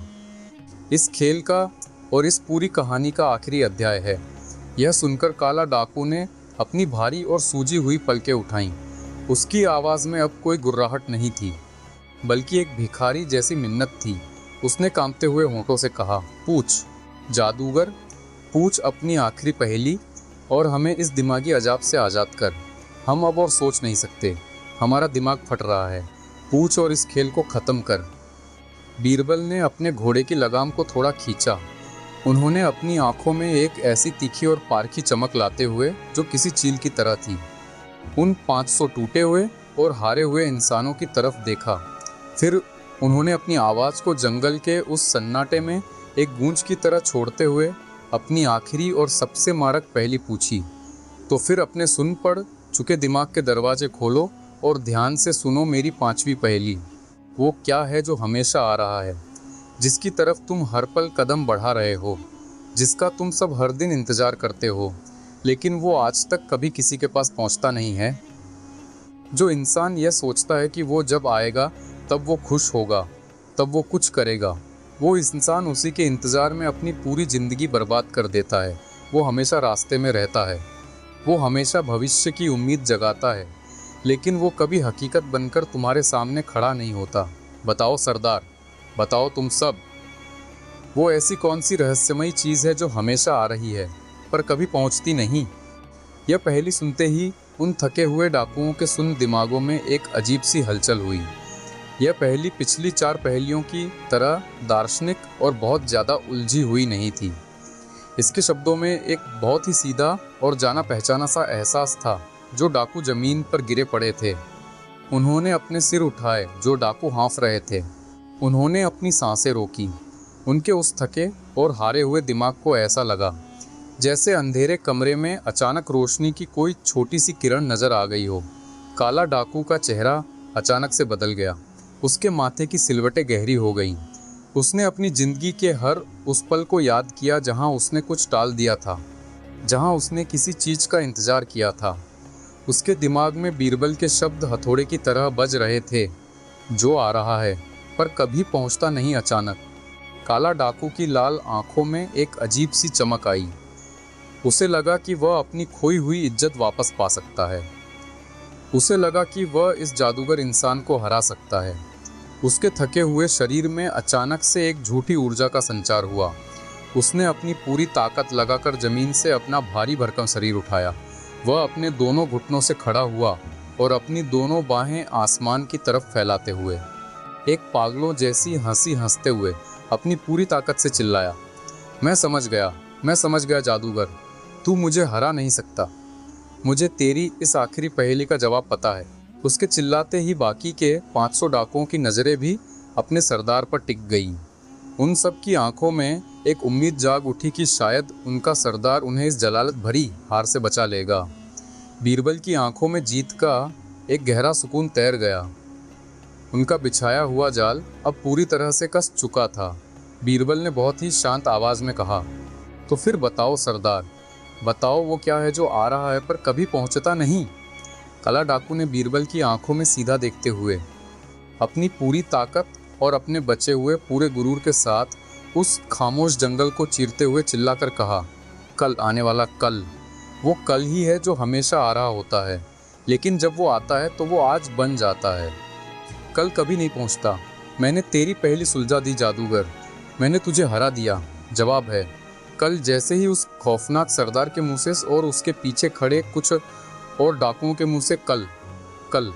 S1: इस खेल का और इस पूरी कहानी का आखिरी अध्याय है। यह सुनकर काला डाकू ने अपनी भारी और सूजी हुई पलकें उठाईं। उसकी आवाज़ में अब कोई गुर्राहट नहीं थी, बल्कि एक भिखारी जैसी मिन्नत थी। उसने कांपते हुए होंठों से कहा, पूछ जादूगर, पूछ अपनी आखिरी पहेली और हमें इस दिमागी अजाब से आज़ाद कर। हम अब और सोच नहीं सकते, हमारा दिमाग फट रहा है। पूछ और इस खेल को ख़त्म कर। बीरबल ने अपने घोड़े की लगाम को थोड़ा खींचा। उन्होंने अपनी आंखों में एक ऐसी तीखी और पारखी चमक लाते हुए जो किसी चील की तरह थी, उन 500 टूटे हुए और हारे हुए इंसानों की तरफ देखा। फिर उन्होंने अपनी आवाज़ को जंगल के उस सन्नाटे में एक गूंज की तरह छोड़ते हुए अपनी आखिरी और सबसे मारक पहेली पूछी। तो फिर अपने सुन पड़ चुके दिमाग के दरवाजे खोलो और ध्यान से सुनो मेरी 5वीं पहेली। वो क्या है जो हमेशा आ रहा है, जिसकी तरफ तुम हर पल कदम बढ़ा रहे हो, जिसका तुम सब हर दिन इंतज़ार करते हो, लेकिन वो आज तक कभी किसी के पास पहुंचता नहीं है। जो इंसान यह सोचता है कि वो जब आएगा तब वो खुश होगा, तब वो कुछ करेगा, वो इंसान उसी के इंतज़ार में अपनी पूरी ज़िंदगी बर्बाद कर देता है। वो हमेशा रास्ते में रहता है, वो हमेशा भविष्य की उम्मीद जगाता है, लेकिन वो कभी हकीकत बनकर तुम्हारे सामने खड़ा नहीं होता। बताओ सरदार, बताओ तुम सब, वो ऐसी कौन सी रहस्यमयी चीज़ है जो हमेशा आ रही है पर कभी पहुंचती नहीं। यह पहेली सुनते ही उन थके हुए डाकुओं के सुन्न दिमागों में एक अजीब सी हलचल हुई। यह पहेली पिछली 4 पहेलियों की तरह दार्शनिक और बहुत ज़्यादा उलझी हुई नहीं थी। इसके शब्दों में एक बहुत ही सीधा और जाना पहचाना सा एहसास था। जो डाकू ज़मीन पर गिरे पड़े थे, उन्होंने अपने सिर उठाए। जो डाकू हाँफ रहे थे, उन्होंने अपनी सांसें रोकी। उनके उस थके और हारे हुए दिमाग को ऐसा लगा जैसे अंधेरे कमरे में अचानक रोशनी की कोई छोटी सी किरण नज़र आ गई हो। काला डाकू का चेहरा अचानक से बदल गया। उसके माथे की सिलवटें गहरी हो गईं। उसने अपनी ज़िंदगी के हर उस पल को याद किया जहां उसने कुछ टाल दिया था, जहां उसने किसी चीज़ का इंतज़ार किया था। उसके दिमाग में बीरबल के शब्द हथौड़े की तरह बज रहे थे, जो आ रहा है पर कभी पहुंचता नहीं। अचानक काला डाकू की लाल आंखों में एक अजीब सी चमक आई। उसे लगा कि वह अपनी खोई हुई इज्जत वापस पा सकता है। उसे लगा कि वह इस जादूगर इंसान को हरा सकता है। उसके थके हुए शरीर में अचानक से एक झूठी ऊर्जा का संचार हुआ। उसने अपनी पूरी ताकत लगाकर ज़मीन से अपना भारी भरकम शरीर उठाया। वह अपने दोनों घुटनों से खड़ा हुआ और अपनी दोनों बाहें आसमान की तरफ फैलाते हुए एक पागलों जैसी हंसी हंसते हुए अपनी पूरी ताकत से चिल्लाया, मैं समझ गया जादूगर, तू मुझे हरा नहीं सकता। मुझे तेरी इस आखिरी पहेली का जवाब पता है। उसके चिल्लाते ही बाकी के 500 डाकुओं की नज़रें भी अपने सरदार पर टिक गईं। उन सब की आंखों में एक उम्मीद जाग उठी कि शायद उनका सरदार उन्हें इस जलालत भरी हार से बचा लेगा। बीरबल की आंखों में जीत का एक गहरा सुकून तैर गया। उनका बिछाया हुआ जाल अब पूरी तरह से कस चुका था। बीरबल ने बहुत ही शांत आवाज़ में कहा, तो फिर बताओ सरदार, बताओ वो क्या है जो आ रहा है पर कभी पहुंचता नहीं। काला डाकू ने बीरबल की आंखों में सीधा देखते हुए अपनी पूरी ताकत और अपने बचे हुए पूरे गुरूर के साथ उस खामोश जंगल को चीरते हुए चिल्लाकर कहा, कल आने वाला कल, वो कल ही है जो हमेशा आ रहा होता है, लेकिन जब वो आता है तो वो आज बन जाता है। कल कभी नहीं पहुंचता। मैंने तेरी पहली सुलझा दी जादूगर, मैंने तुझे हरा दिया। जवाब है कल। जैसे ही उस खौफनाक सरदार के मुंह से और उसके पीछे खड़े कुछ और डाकुओं के मुंह से कल कल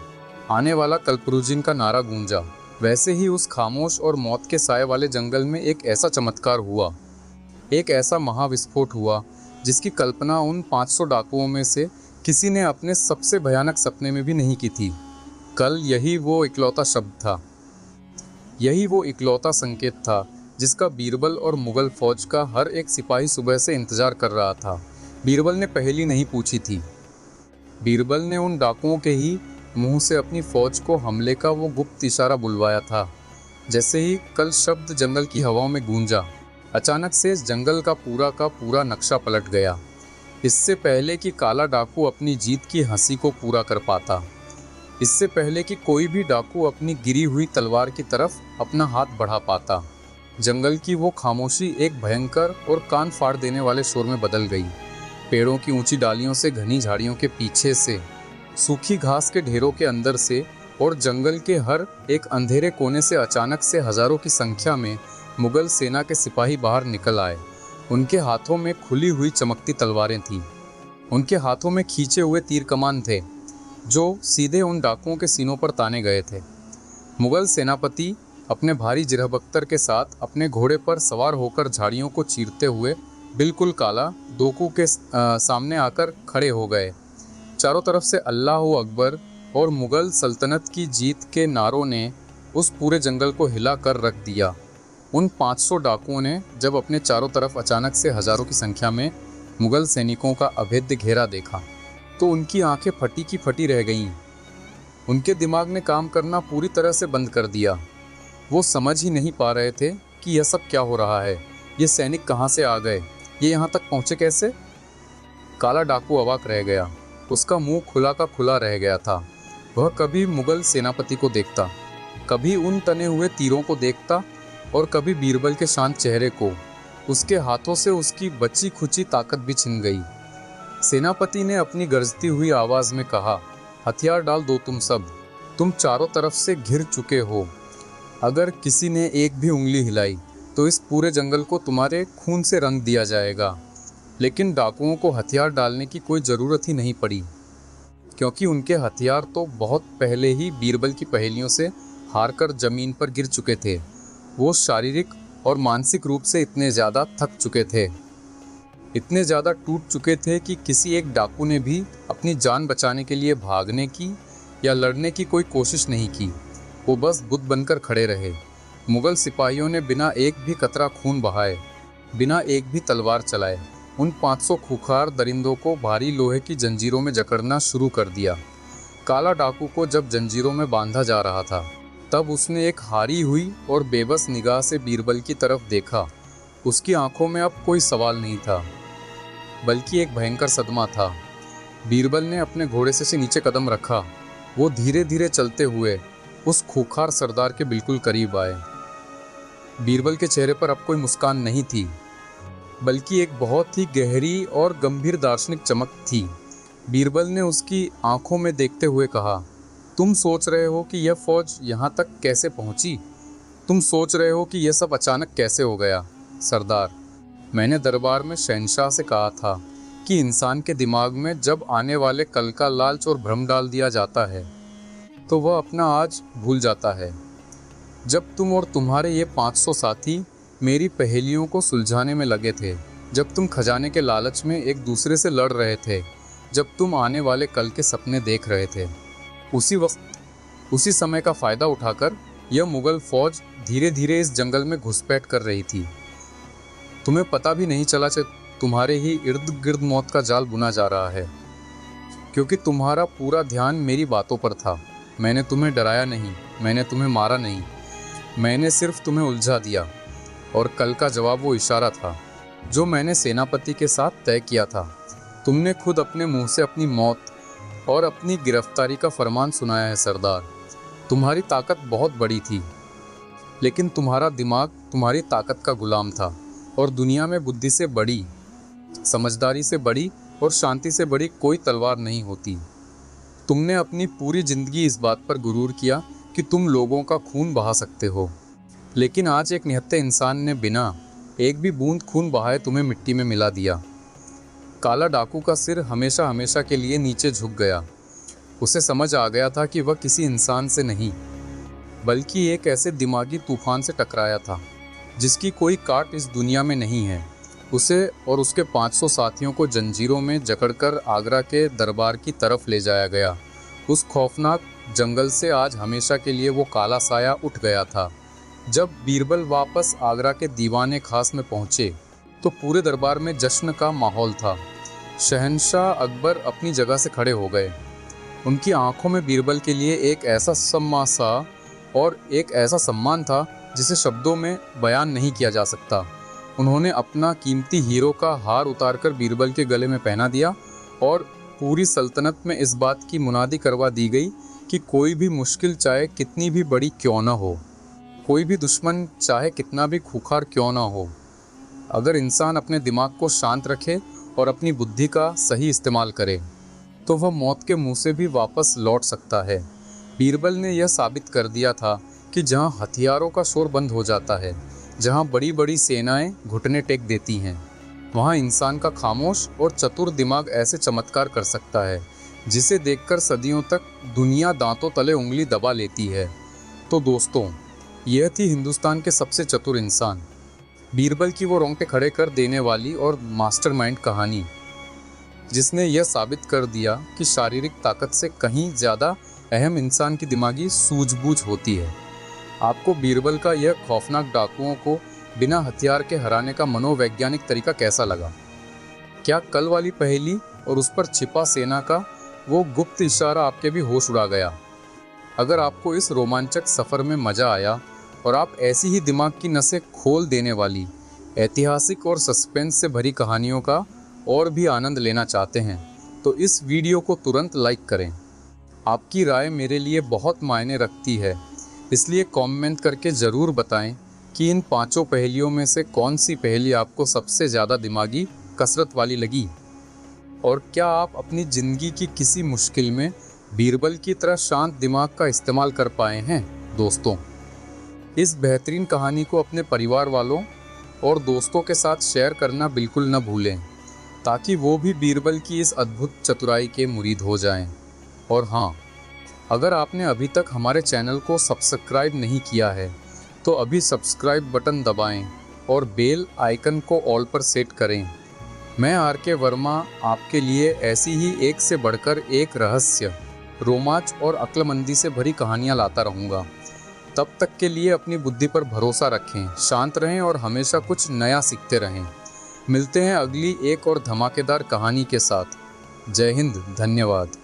S1: आने वाला कल्परुजिन का नारा गूंजा, वैसे ही उस खामोश और मौत के साए वाले जंगल में एक ऐसा चमत्कार हुआ, एक ऐसा महाविस्फोट हुआ जिसकी कल्पना उन 500 डाकुओं में से किसी ने अपने सबसे भयानक सपने में भी नहीं की थी। कल यही वो इकलौता शब्द था, यही वो इकलौता संकेत था जिसका बीरबल और मुगल फौज का हर एक सिपाही सुबह से इंतजार कर रहा था। बीरबल ने पहेली नहीं पूछी थी। बीरबल ने उन डाकुओं के ही मुंह से अपनी फौज को हमले का वो गुप्त इशारा बुलवाया था। जैसे ही कल शब्द जंगल की हवाओं में गूंजा, अचानक से इस जंगल का पूरा नक्शा पलट गया। इससे पहले कि काला डाकू अपनी जीत की हंसी को पूरा कर पाता, इससे पहले कि कोई भी डाकू अपनी गिरी हुई तलवार की तरफ अपना हाथ बढ़ा पाता, जंगल की वो खामोशी एक भयंकर और कान फाड़ देने वाले शोर में बदल गई। पेड़ों की ऊंची डालियों से, घनी झाड़ियों के पीछे से, सूखी घास के ढेरों के अंदर से और जंगल के हर एक अंधेरे कोने से अचानक से हजारों की संख्या में मुगल सेना के सिपाही बाहर निकल आए। उनके हाथों में खुली हुई चमकती तलवारें थीं। उनके हाथों में खींचे हुए तीर कमान थे जो सीधे उन डाकुओं के सीनों पर ताने गए थे। मुगल सेनापति अपने भारी जिरहबख्तर के साथ अपने घोड़े पर सवार होकर झाड़ियों को चीरते हुए बिल्कुल काला डाकू के सामने आकर खड़े हो गए। चारों तरफ से अल्लाह अकबर और मुगल सल्तनत की जीत के नारों ने उस पूरे जंगल को हिला कर रख दिया। उन 500 डाकुओं ने जब अपने चारों तरफ अचानक से हजारों की संख्या में मुगल सैनिकों का अभेद्य घेरा देखा तो उनकी आंखें फटी की फटी रह गईं। उनके दिमाग ने काम करना पूरी तरह से बंद कर दिया। वो समझ ही नहीं पा रहे थे कि यह सब क्या हो रहा है। ये सैनिक कहाँ से आ गए, ये यहाँ तक पहुँचे कैसे? काला डाकू अवाक रह गया। उसका मुंह खुला का खुला रह गया था। वह कभी मुगल सेनापति को देखता, कभी उन तने हुए तीरों को देखता और कभी बीरबल के शांत चेहरे को। उसके हाथों से उसकी बची खुची ताकत भी छिन गई। सेनापति ने अपनी गरजती हुई आवाज़ में कहा, हथियार डाल दो तुम सब, तुम चारों तरफ से घिर चुके हो। अगर किसी ने एक भी उंगली हिलाई तो इस पूरे जंगल को तुम्हारे खून से रंग दिया जाएगा। लेकिन डाकुओं को हथियार डालने की कोई ज़रूरत ही नहीं पड़ी, क्योंकि उनके हथियार तो बहुत पहले ही बीरबल की पहेलियों से हारकर ज़मीन पर गिर चुके थे। वो शारीरिक और मानसिक रूप से इतने ज़्यादा थक चुके थे, इतने ज़्यादा टूट चुके थे कि किसी एक डाकू ने भी अपनी जान बचाने के लिए भागने की या लड़ने की कोई कोशिश नहीं की। वो बस बुत बनकर खड़े रहे। मुगल सिपाहियों ने बिना एक भी कतरा खून बहाए, बिना एक भी तलवार चलाए उन 500 खूंखार दरिंदों को भारी लोहे की जंजीरों में जकड़ना शुरू कर दिया। काला डाकू को जब जंजीरों में बांधा जा रहा था तब उसने एक हारी हुई और बेबस निगाह से बीरबल की तरफ देखा। उसकी आंखों में अब कोई सवाल नहीं था, बल्कि एक भयंकर सदमा था। बीरबल ने अपने घोड़े से नीचे कदम रखा। वो धीरे धीरे चलते हुए उस खूंखार सरदार के बिल्कुल करीब आए। बीरबल के चेहरे पर अब कोई मुस्कान नहीं थी, बल्कि एक बहुत ही गहरी और गंभीर दार्शनिक चमक थी। बीरबल ने उसकी आंखों में देखते हुए कहा, तुम सोच रहे हो कि यह फौज यहाँ तक कैसे पहुँची? तुम सोच रहे हो कि यह सब अचानक कैसे हो गया? सरदार, मैंने दरबार में शहंशाह से कहा था कि इंसान के दिमाग में जब आने वाले कल का लालच और भ्रम डाल दिया जाता है तो वह अपना आज भूल जाता है। जब तुम और तुम्हारे ये 500 साथी मेरी पहेलियों को सुलझाने में लगे थे, जब तुम खजाने के लालच में एक दूसरे से लड़ रहे थे, जब तुम आने वाले कल के सपने देख रहे थे, उसी समय का फ़ायदा उठाकर यह मुग़ल फ़ौज धीरे धीरे इस जंगल में घुसपैठ कर रही थी। तुम्हें पता भी नहीं चला कि तुम्हारे ही इर्द गिर्द मौत का जाल बुना जा रहा है, क्योंकि तुम्हारा पूरा ध्यान मेरी बातों पर था। मैंने तुम्हें डराया नहीं, मैंने तुम्हें मारा नहीं, मैंने सिर्फ तुम्हें उलझा दिया। और कल का जवाब वो इशारा था जो मैंने सेनापति के साथ तय किया था। तुमने खुद अपने मुंह से अपनी मौत और अपनी गिरफ्तारी का फरमान सुनाया है सरदार। तुम्हारी ताकत बहुत बड़ी थी, लेकिन तुम्हारा दिमाग तुम्हारी ताकत का गुलाम था। और दुनिया में बुद्धि से बड़ी, समझदारी से बड़ी और शांति से बड़ी कोई तलवार नहीं होती। तुमने अपनी पूरी ज़िंदगी इस बात पर गुरूर किया कि तुम लोगों का खून बहा सकते हो, लेकिन आज एक निहत्थे इंसान ने बिना एक भी बूंद खून बहाए तुम्हें मिट्टी में मिला दिया। काला डाकू का सिर हमेशा हमेशा के लिए नीचे झुक गया। उसे समझ आ गया था कि वह किसी इंसान से नहीं, बल्कि एक ऐसे दिमागी तूफान से टकराया था जिसकी कोई काट इस दुनिया में नहीं है। उसे और उसके 500 साथियों को जंजीरों में जकड़कर आगरा के दरबार की तरफ ले जाया गया। उस खौफनाक जंगल से आज हमेशा के लिए वो काला साया उठ गया था। जब बीरबल वापस आगरा के दीवाने खास में पहुँचे तो पूरे दरबार में जश्न का माहौल था। शहंशाह अकबर अपनी जगह से खड़े हो गए। उनकी आंखों में बीरबल के लिए एक ऐसा सम्मान था जिसे शब्दों में बयान नहीं किया जा सकता। उन्होंने अपना कीमती हीरो का हार उतारकर बीरबल के गले में पहना दिया और पूरी सल्तनत में इस बात की मुनादी करवा दी गई कि कोई भी मुश्किल चाहे कितनी भी बड़ी क्यों ना हो, कोई भी दुश्मन चाहे कितना भी खूंखार क्यों ना हो, अगर इंसान अपने दिमाग को शांत रखे और अपनी बुद्धि का सही इस्तेमाल करे तो वह मौत के मुंह से भी वापस लौट सकता है। बीरबल ने यह साबित कर दिया था कि जहां हथियारों का शोर बंद हो जाता है, जहां बड़ी बड़ी सेनाएं घुटने टेक देती हैं, वहां इंसान का खामोश और चतुर दिमाग ऐसे चमत्कार कर सकता है जिसे देखकर सदियों तक दुनिया दांतों तले उंगली दबा लेती है। तो दोस्तों, यह थी हिंदुस्तान के सबसे चतुर इंसान बीरबल की वो रोंगटे खड़े कर देने वाली और मास्टरमाइंड कहानी, जिसने यह साबित कर दिया कि शारीरिक ताकत से कहीं ज़्यादा अहम इंसान की दिमागी सूझबूझ होती है। आपको बीरबल का यह खौफनाक डाकुओं को बिना हथियार के हराने का मनोवैज्ञानिक तरीका कैसा लगा? क्या कल वाली पहेली और उस पर छिपा सेना का वो गुप्त इशारा आपके भी होश उड़ा गया? अगर आपको इस रोमांचक सफ़र में मज़ा आया और आप ऐसी ही दिमाग की नसें खोल देने वाली ऐतिहासिक और सस्पेंस से भरी कहानियों का और भी आनंद लेना चाहते हैं तो इस वीडियो को तुरंत लाइक करें। आपकी राय मेरे लिए बहुत मायने रखती है, इसलिए कमेंट करके ज़रूर बताएं कि इन 5 पहेलियों में से कौन सी पहेली आपको सबसे ज़्यादा दिमागी कसरत वाली लगी। और क्या आप अपनी ज़िंदगी की किसी मुश्किल में बीरबल की तरह शांत दिमाग का इस्तेमाल कर पाए हैं? दोस्तों, इस बेहतरीन कहानी को अपने परिवार वालों और दोस्तों के साथ शेयर करना बिल्कुल न भूलें, ताकि वो भी बीरबल की इस अद्भुत चतुराई के मुरीद हो जाएं। और हाँ, अगर आपने अभी तक हमारे चैनल को सब्सक्राइब नहीं किया है तो अभी सब्सक्राइब बटन दबाएं और बेल आइकन को ऑल पर सेट करें। मैं RK वर्मा आपके लिए ऐसी ही एक से बढ़कर एक रहस्य, रोमांच और अक्लमंदी से भरी कहानियाँ लाता रहूँगा। तब तक के लिए अपनी बुद्धि पर भरोसा रखें, शांत रहें और हमेशा कुछ नया सीखते रहें। मिलते हैं अगली एक और धमाकेदार कहानी के साथ। जय हिंद, धन्यवाद।